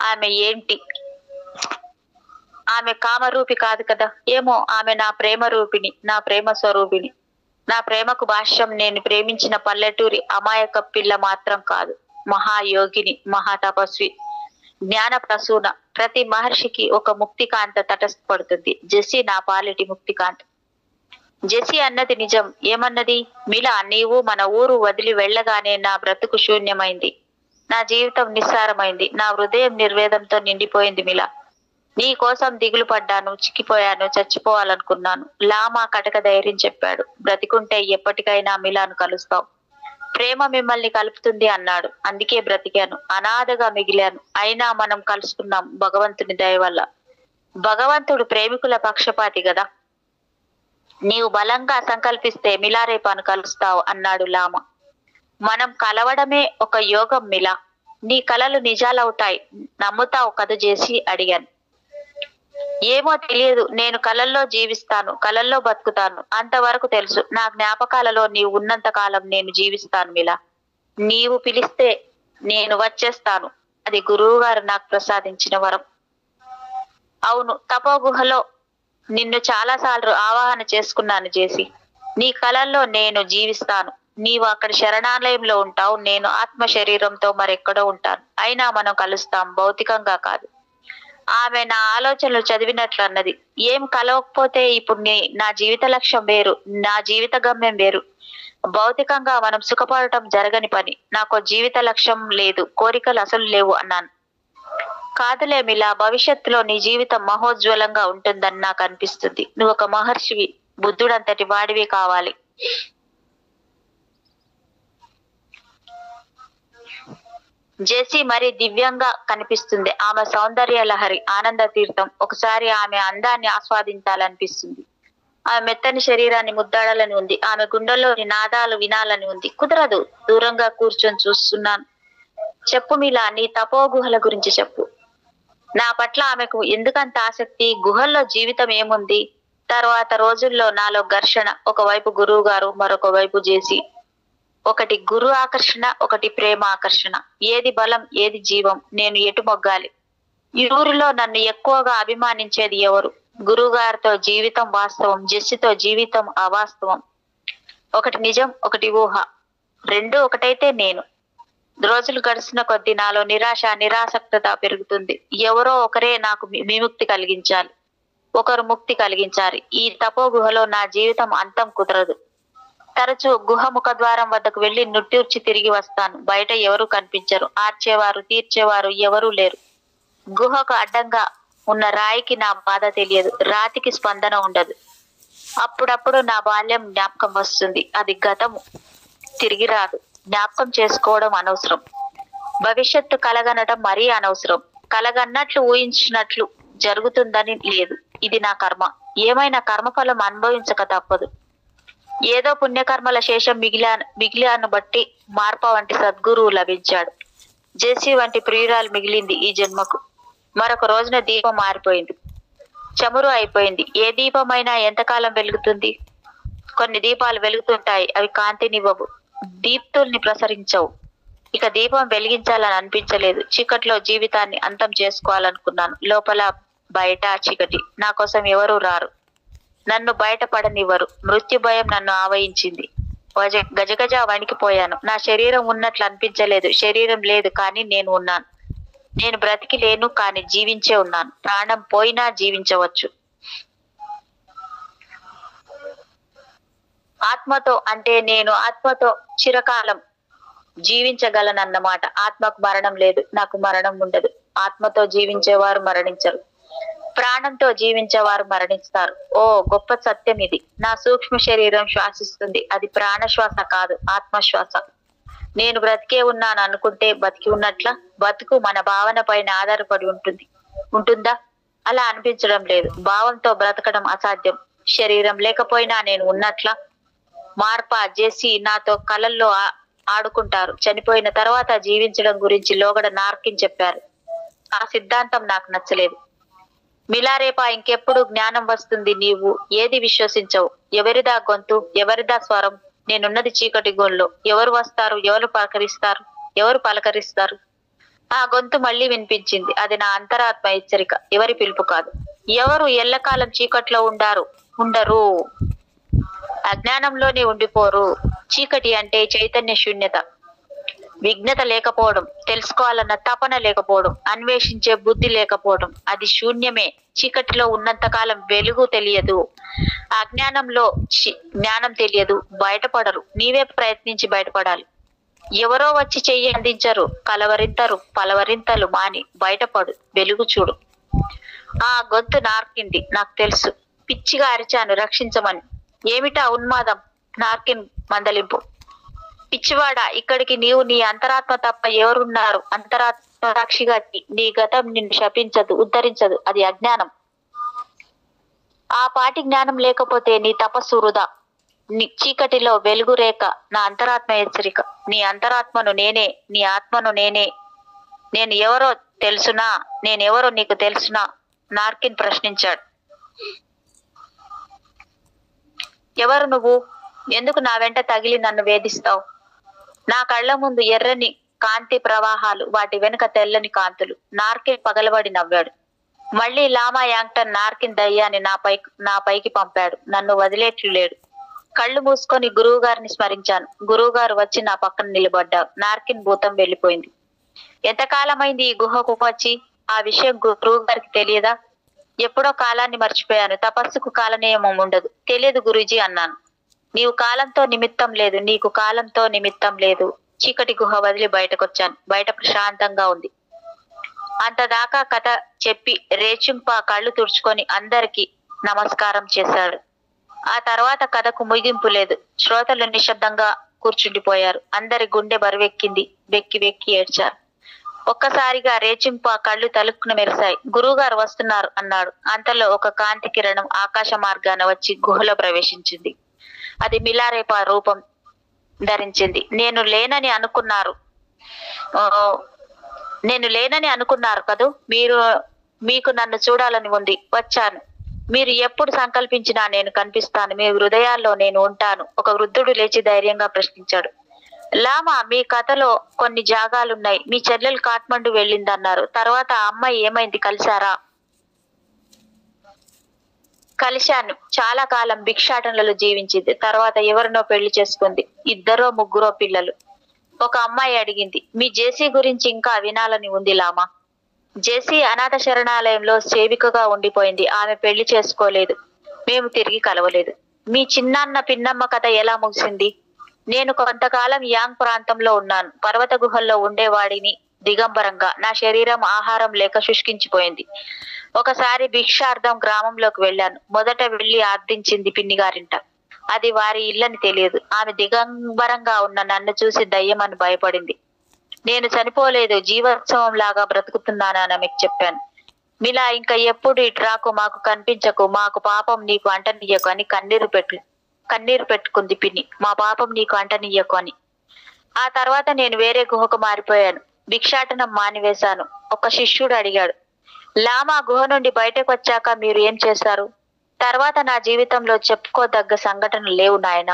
ఆమె ఏంటి? ఆమె కామరూపి కాదు కదా. ఏమో, ఆమె నా ప్రేమ రూపిణి, నా ప్రేమ స్వరూపిణి. నా ప్రేమకు భాష్యం నేను ప్రేమించిన పల్లెటూరి అమాయక పిల్ల మాత్రం కాదు. మహాయోగిని, మహాతపస్వి, జ్ఞాన ప్రసూన. ప్రతి మహర్షికి ఒక ముక్తికాంత తటస్థపడుతుంది. జెసి నా పాలిటి ముక్తికాంత. జెసి అన్నది నిజం. ఏమన్నది? మిలా, నీవు మన ఊరు వదిలి వెళ్ళగానే నా బ్రతుకు శూన్యమైంది. నా జీవితం నిస్సారమైంది. నా హృదయం నిర్వేదంతో నిండిపోయింది మిలా. నీ కోసం దిగులు పడ్డాను, చిక్కిపోయాను, చచ్చిపోవాలనుకున్నాను. లామా కటక ధైర్యం చెప్పాడు. బ్రతికుంటే ఎప్పటికైనా మిలాను కలుస్తావు. ప్రేమ మిమ్మల్ని కలుపుతుంది అన్నాడు. అందుకే బ్రతికాను, అనాథగా మిగిలాను. అయినా మనం కలుసుకున్నాం భగవంతుని దయ వల్ల. భగవంతుడు ప్రేమికుల పక్షపాతి గదా. నీవు బలంగా సంకల్పిస్తే మిలారేపాను కలుస్తావు అన్నాడు లామా. మనం కలవడమే ఒక యోగం మిలా. నీ కలలు నిజాలవుతాయి, నమ్ముతావు కథ చేసి అడిగాను. ఏమో తెలియదు, నేను కలల్లో జీవిస్తాను, కలల్లో బతుకుతాను, అంతవరకు తెలుసు. నా జ్ఞాపకాలలో నీవు ఉన్నంత కాలం నేను జీవిస్తాను మిలా. నీవు పిలిస్తే నేను వచ్చేస్తాను. అది గురువు గారు నాకు ప్రసాదించిన వరం. అవును, తపోగుహలో నిన్ను చాలాసార్లు ఆవాహన చేసుకున్నాను చేసి. నీ కలల్లో నేను జీవిస్తాను. నీవు అక్కడ శరణాలయంలో ఉంటావు, నేను ఆత్మ శరీరంతో మరెక్కడో ఉంటాను. అయినా మనం కలుస్తాం, భౌతికంగా కాదు. ఆమె నా ఆలోచనలు చదివినట్లు అన్నది. ఏం కలవకపోతే ఇప్పుడు నా జీవిత లక్ష్యం వేరు, నా జీవిత గమ్యం వేరు. భౌతికంగా మనం సుఖపడటం జరగని పని. నాకు జీవిత లక్ష్యం లేదు, కోరికలు అసలు లేవు అన్నాను. కాదులే మిలా, భవిష్యత్తులో నీ జీవితం మహోజ్వలంగా ఉంటుందని నాకు అనిపిస్తుంది. నువ్వు ఒక మహర్షివి, బుద్ధుడంతటి వాడివి కావాలి. జెసి మరి దివ్యంగా కనిపిస్తుంది. ఆమె సౌందర్య లహరి, ఆనంద తీర్థం. ఒకసారి ఆమె అందాన్ని ఆస్వాదించాలనిపిస్తుంది. ఆమె మెత్తని శరీరాన్ని ముద్దాడాలని ఉంది. ఆమె గుండెల్లోని నాదాలు వినాలని ఉంది. కుదరదు. దూరంగా కూర్చొని చూస్తున్నాను. చెప్పు మిలా, నీ తపో గుహల గురించి చెప్పు. నా పట్ల ఆమెకు ఎందుకంత ఆసక్తి? గుహల్లో జీవితం ఏముంది? తర్వాత రోజుల్లో నాలో ఘర్షణ. ఒకవైపు గురువు గారు, మరొక వైపు జేసి. ఒకటి గురు ఆకర్షణ, ఒకటి ప్రేమ ఆకర్షణ. ఏది బలం, ఏది జీవం? నేను ఎటు మొగ్గాలి? ఈ ఊరిలో నన్ను ఎక్కువగా అభిమానించేది ఎవరు? గురువు గారితో జీవితం వాస్తవం, జెస్సితో జీవితం అవాస్తవం. ఒకటి నిజం, ఒకటి ఊహ. రెండు ఒకటైతే నేను. రోజులు గడిచిన కొద్దీ నాలో నిరాశ, నిరాసక్తత పెరుగుతుంది. ఎవరో ఒకరే నాకు విముక్తి కలిగించాలి, ఒకరు ముక్తి కలిగించాలి. ఈ తపో గుహలో నా జీవితం అంతం కుదరదు. తరచూ గుహ ముఖద్వారం వద్దకు వెళ్లి నుట్టూర్చి తిరిగి వస్తాను. బయట ఎవరు కనిపించరు, ఆర్చేవారు, తీర్చేవారు ఎవరూ లేరు. గుహకు అడ్డంగా ఉన్న రాయికి నా బాధ తెలియదు, రాతికి స్పందన ఉండదు. అప్పుడప్పుడు నా బాల్యం జ్ఞాపకం వస్తుంది. అది గతము, తిరిగి రాదు. జ్ఞాపకం చేసుకోవడం అనవసరం, భవిష్యత్తు కలగనడం మరీ అనవసరం. కలగన్నట్లు ఊహించినట్లు జరుగుతుందని లేదు. ఇది నా కర్మ. ఏమైనా కర్మఫలం అనుభవించక తప్పదు. ఏదో పుణ్యకర్మల శేషం మిగిలాను బట్టి మార్ప వంటి సద్గురువు లభించాడు. జెసి వంటి ప్రియురాలు మిగిలింది ఈ జన్మకు. మరొక రోజున దీపం మారిపోయింది, చమురు అయిపోయింది. ఏ దీపమైనా ఎంతకాలం వెలుగుతుంది? కొన్ని దీపాలు వెలుగుతుంటాయి, అవి కాంతినివ్వవు, దీప్తుల్ని ప్రసరించవు. ఇక దీపం వెలిగించాలని అనిపించలేదు. చీకట్లో జీవితాన్ని అంతం చేసుకోవాలనుకున్నాను. లోపల బయట చీకటి. నా కోసం ఎవరూ రారు, నన్ను బయటపడనివ్వరు. మృత్యు భయం నన్ను ఆవహించింది. గజగజ వణికిపోయాను. నా శరీరం ఉన్నట్లు అనిపించలేదు. శరీరం లేదు, కానీ నేను ఉన్నాను. నేను బ్రతికి లేను, కానీ జీవించే ఉన్నాను. ప్రాణం పోయినా జీవించవచ్చు. ఆత్మతో అంటే నేను ఆత్మతో చిరకాలం జీవించగలనన్నమాట. ఆత్మకు మరణం లేదు, నాకు మరణం ఉండదు. ఆత్మతో జీవించేవారు మరణించరు, ప్రాణంతో జీవించేవారు మరణిస్తారు. ఓ గొప్ప సత్యం ఇది. నా సూక్ష్మ శరీరం శ్వాసిస్తుంది. అది ప్రాణశ్వాస కాదు, ఆత్మశ్వాస. నేను బ్రతికే ఉన్నాను అనుకుంటే బతికి ఉన్నట్ల? బతుకు మన భావన పైన ఆధారపడి ఉంటుందా? అలా అనిపించడం లేదు. భావంతో బ్రతకడం అసాధ్యం. శరీరం లేకపోయినా నేను ఉన్నట్ల? మార్పా జెసి నాతో కలల్లో ఆడుకుంటారు. చనిపోయిన తర్వాత జీవించడం గురించి లోగడ నార్కిన్ చెప్పారు. ఆ సిద్ధాంతం నాకు నచ్చలేదు. మిలారేపా, ఇంకెప్పుడు జ్ఞానం వస్తుంది? నీవు ఏది విశ్వసించవు. ఎవరిదా గొంతు, ఎవరిదా స్వరం? నేనున్నది చీకటి గోల్లో. ఎవరు వస్తారు, ఎవరు పలకరిస్తారు? ఆ గొంతు మళ్ళీ వినిపించింది. అది నా అంతరాత్మ హెచ్చరిక, ఎవరి పిలుపు కాదు. ఎవరు ఎల్లకాలం చీకట్లో ఉండరు, అజ్ఞానంలోనే ఉండిపోరు. చీకటి అంటే చైతన్య శూన్యత, విజ్ఞత లేకపోవడం, తెలుసుకోవాలన్న తపన లేకపోవడం, అన్వేషించే బుద్ధి లేకపోవడం. అది శూన్యమే. చీకటిలో ఉన్నంతకాలం వెలుగు తెలియదు, అజ్ఞానంలో జ్ఞానం తెలియదు. బయటపడరు, నీవే ప్రయత్నించి బయటపడాలి. ఎవరో వచ్చి చెయ్యి అందించరు, పలవరింతలు మాని బయటపడు, వెలుగు చూడు. ఆ గొంతు నార్కింది, నాకు తెలుసు. పిచ్చిగా అరిచాను, రక్షించమని. ఏమిటా ఉన్మాదం? నార్కిన్ మందలింపు. పిచ్చివాడా, ఇక్కడికి నీవు, నీ అంతరాత్మ తప్ప ఎవరున్నారు? అంతరాత్మ సాక్షిగా నీ గతం నిన్ను శపించదు, ఉద్ధరించదు. అది అజ్ఞానం. ఆ పాటి జ్ఞానం లేకపోతే నీ తపస్సు వృధా. చీకటిలో వెలుగు రేఖ, నా అంతరాత్మ హెచ్చరిక. నీ అంతరాత్మను నేనే, నీ ఆత్మను నేనే. నేను ఎవరో తెలుసునా? నేనెవరో నీకు తెలుసునా? నార్కిన్ ప్రశ్నించాడు. ఎవరు నువ్వు? ఎందుకు నా వెంట తగిలి నన్ను వేధిస్తావు? నా కళ్ళ ముందు ఎర్రని కాంతి ప్రవాహాలు, వాటి వెనుక తెల్లని కాంతులు. నార్కిన్ పగలబడి నవ్వాడు. మళ్ళీ లామా యాంగ్టన్ నార్కిన్ దయ్యాన్ని నా పైకి పంపాడు. నన్ను వదిలేట్లు లేడు. కళ్ళు మూసుకొని గురువు గారిని స్మరించాను. గురువు గారు వచ్చి నా పక్కన నిలబడ్డారు. నార్కిన్ భూతం వెళ్ళిపోయింది. ఎంతకాలమైంది ఈ గుహకు వచ్చి? ఆ విషయం గురువు గారికి తెలియదా? ఎప్పుడో కాలాన్ని మర్చిపోయాను. తపస్సుకు కాలనియమం ఉండదు. తెలియదు గురూజీ అన్నాను. నీవు కాలంతో నిమిత్తం లేదు, నీకు కాలంతో నిమిత్తం లేదు. చీకటి గుహ వదిలి బయటకొచ్చాను. బయట ప్రశాంతంగా ఉంది. అంతదాకా కథ చెప్పి రేచింప కళ్ళు తుడుచుకొని అందరికి నమస్కారం చేశాడు. ఆ తర్వాత కథకు ముగింపు లేదు. శ్రోతలు నిశ్శబ్దంగా కూర్చుండిపోయారు. అందరి గుండె బరువెక్కింది. వెక్కి వెక్కి ఏడ్చారు. ఒక్కసారిగా రేచింప కళ్ళు తలుక్కున మెరిశాయి. గురువుగారు వస్తున్నారు అన్నాడు. అంతలో ఒక కాంతి కిరణం ఆకాశ మార్గాన వచ్చి గుహలో ప్రవేశించింది. అది మిలారేప రూపం ధరించింది. నేను లేనని అనుకున్నారు కదూ? మీకు నన్ను చూడాలని ఉంది. వచ్చాను. మీరు ఎప్పుడు సంకల్పించినా నేను కనిపిస్తాను. మీ హృదయాల్లో నేను ఉంటాను. ఒక వృద్ధుడు లేచి ధైర్యంగా ప్రశ్నించాడు. లామా, మీ కథలో కొన్ని జాగాలున్నాయి. మీ చెల్లెలు కాఠ్మండు వెళ్ళిందన్నారు. తర్వాత ఆ అమ్మాయి ఏమైంది? కలిశారా? కలిశాను. చాలా కాలం భిక్షాటనలో జీవించింది. తర్వాత ఎవరినో పెళ్లి చేసుకుంది. 2-3 పిల్లలు. ఒక అమ్మాయి అడిగింది, మీ జేసీ గురించి ఇంకా వినాలని ఉంది లామా. జేసీ అనాథ శరణాలయంలో సేవికగా ఉండిపోయింది. ఆమె పెళ్లి చేసుకోలేదు. మేము తిరిగి కలవలేదు. మీ చిన్నాన్న పిన్నమ్మ కథ ఎలా ముగిసింది? నేను కొంతకాలం యాంగ్ ప్రాంతంలో ఉన్నాను. పర్వత గుహల్లో ఉండేవాడిని దిగంబరంగా. నా శరీరం ఆహారం లేక శుష్కించిపోయింది. ఒకసారి భిక్షార్థం గ్రామంలోకి వెళ్ళాను. మొదట వెళ్లి ఆర్థించింది పిన్నిగారింట. అది వారి ఇల్లని తెలియదు. ఆమె దిగంబరంగా ఉన్న నన్ను చూసి దయ్యమని భయపడింది. నేను చనిపోలేదు, జీవోత్సవం లాగా బ్రతుకుతున్నానని ఆమెకు చెప్పాను. మిలా ఇంకా ఎప్పుడు ఇటు రాకు, మాకు కనిపించకు, మాకు పాపం నీకు అంటనియ్యకు అని కన్నీరు పెట్టుకుంది పిన్ని. మా పాపం నీకు అంటనియ్యకు అని. ఆ తర్వాత నేను వేరే గుహకు మారిపోయాను. భిక్షాటనం మానివేశాను. ఒక శిష్యుడు అడిగాడు, లామా గుహ నుండి బయటకు వచ్చాక మీరు ఏం చేశారు? తర్వాత నా జీవితంలో చెప్పుకోదగ్గ సంఘటనలు లేవు నాయన.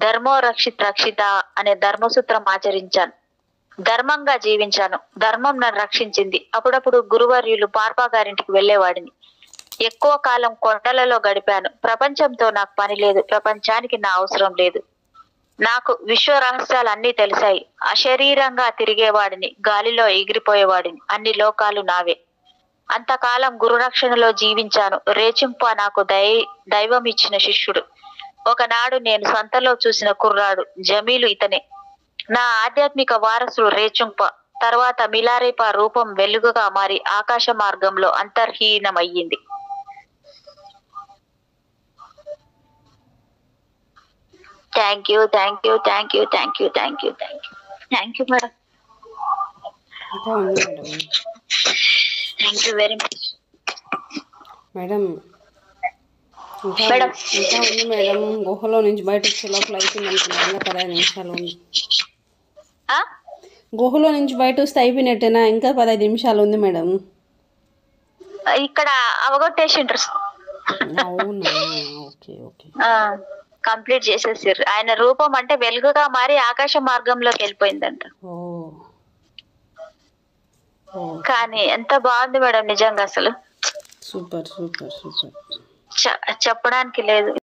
ధర్మో రక్షిత అనే ధర్మసూత్రం ఆచరించాను. ధర్మంగా జీవించాను. ధర్మం నన్ను రక్షించింది. అప్పుడప్పుడు గురువర్యులు పార్పా గారింటికి వెళ్లేవాడిని. ఎక్కువ కాలం కొండలలో గడిపాను. ప్రపంచంతో నాకు పని లేదు. ప్రపంచానికి నా అవసరం లేదు. నాకు విశ్వ రహస్యాలు అన్నీ తెలిసాయి. అశరీరంగా తిరిగేవాడిని, గాలిలో ఎగిరిపోయేవాడిని. అన్ని లోకాలు నావే. అంతకాలం గురురక్షణలో జీవించాను. రేచింప నాకు దైవం ఇచ్చిన శిష్యుడు. ఒకనాడు నేను సంతలో చూసిన కుర్రాడు జమీలు ఇతనే. నా ఆధ్యాత్మిక వారసుడు రేచుంప. తర్వాత మిలారేప రూపం వెలుగుగా మారి ఆకాశ మార్గంలో అంతర్హీనమయ్యింది. Thank you madam. Thank you very much madam. ఇంకా ఉంది మేడం. గుహలో నుంచి బయట వచ్చే లోపల అయిపోయింది అనుకున్నాను. 15 నిమిషాలు ఉంది. గుహలో నుంచి బయట వస్తే అయిపోయినట్టేనా? ఇంకా 15 నిమిషాలు ఉంది మేడం. ఇక్కడ అవగొట్టేసిండ్రు. అవునా? ఓకే. కంప్లీట్ చేసేసారు. ఆయన రూపం అంటే వెలుగుగా మారి ఆకాశ మార్గంలోకి వెళ్ళిపోయిందంట. కానీ ఎంత బాగుంది మేడం నిజంగా. అసలు సూపర్. చెప్పడానికి లేదు.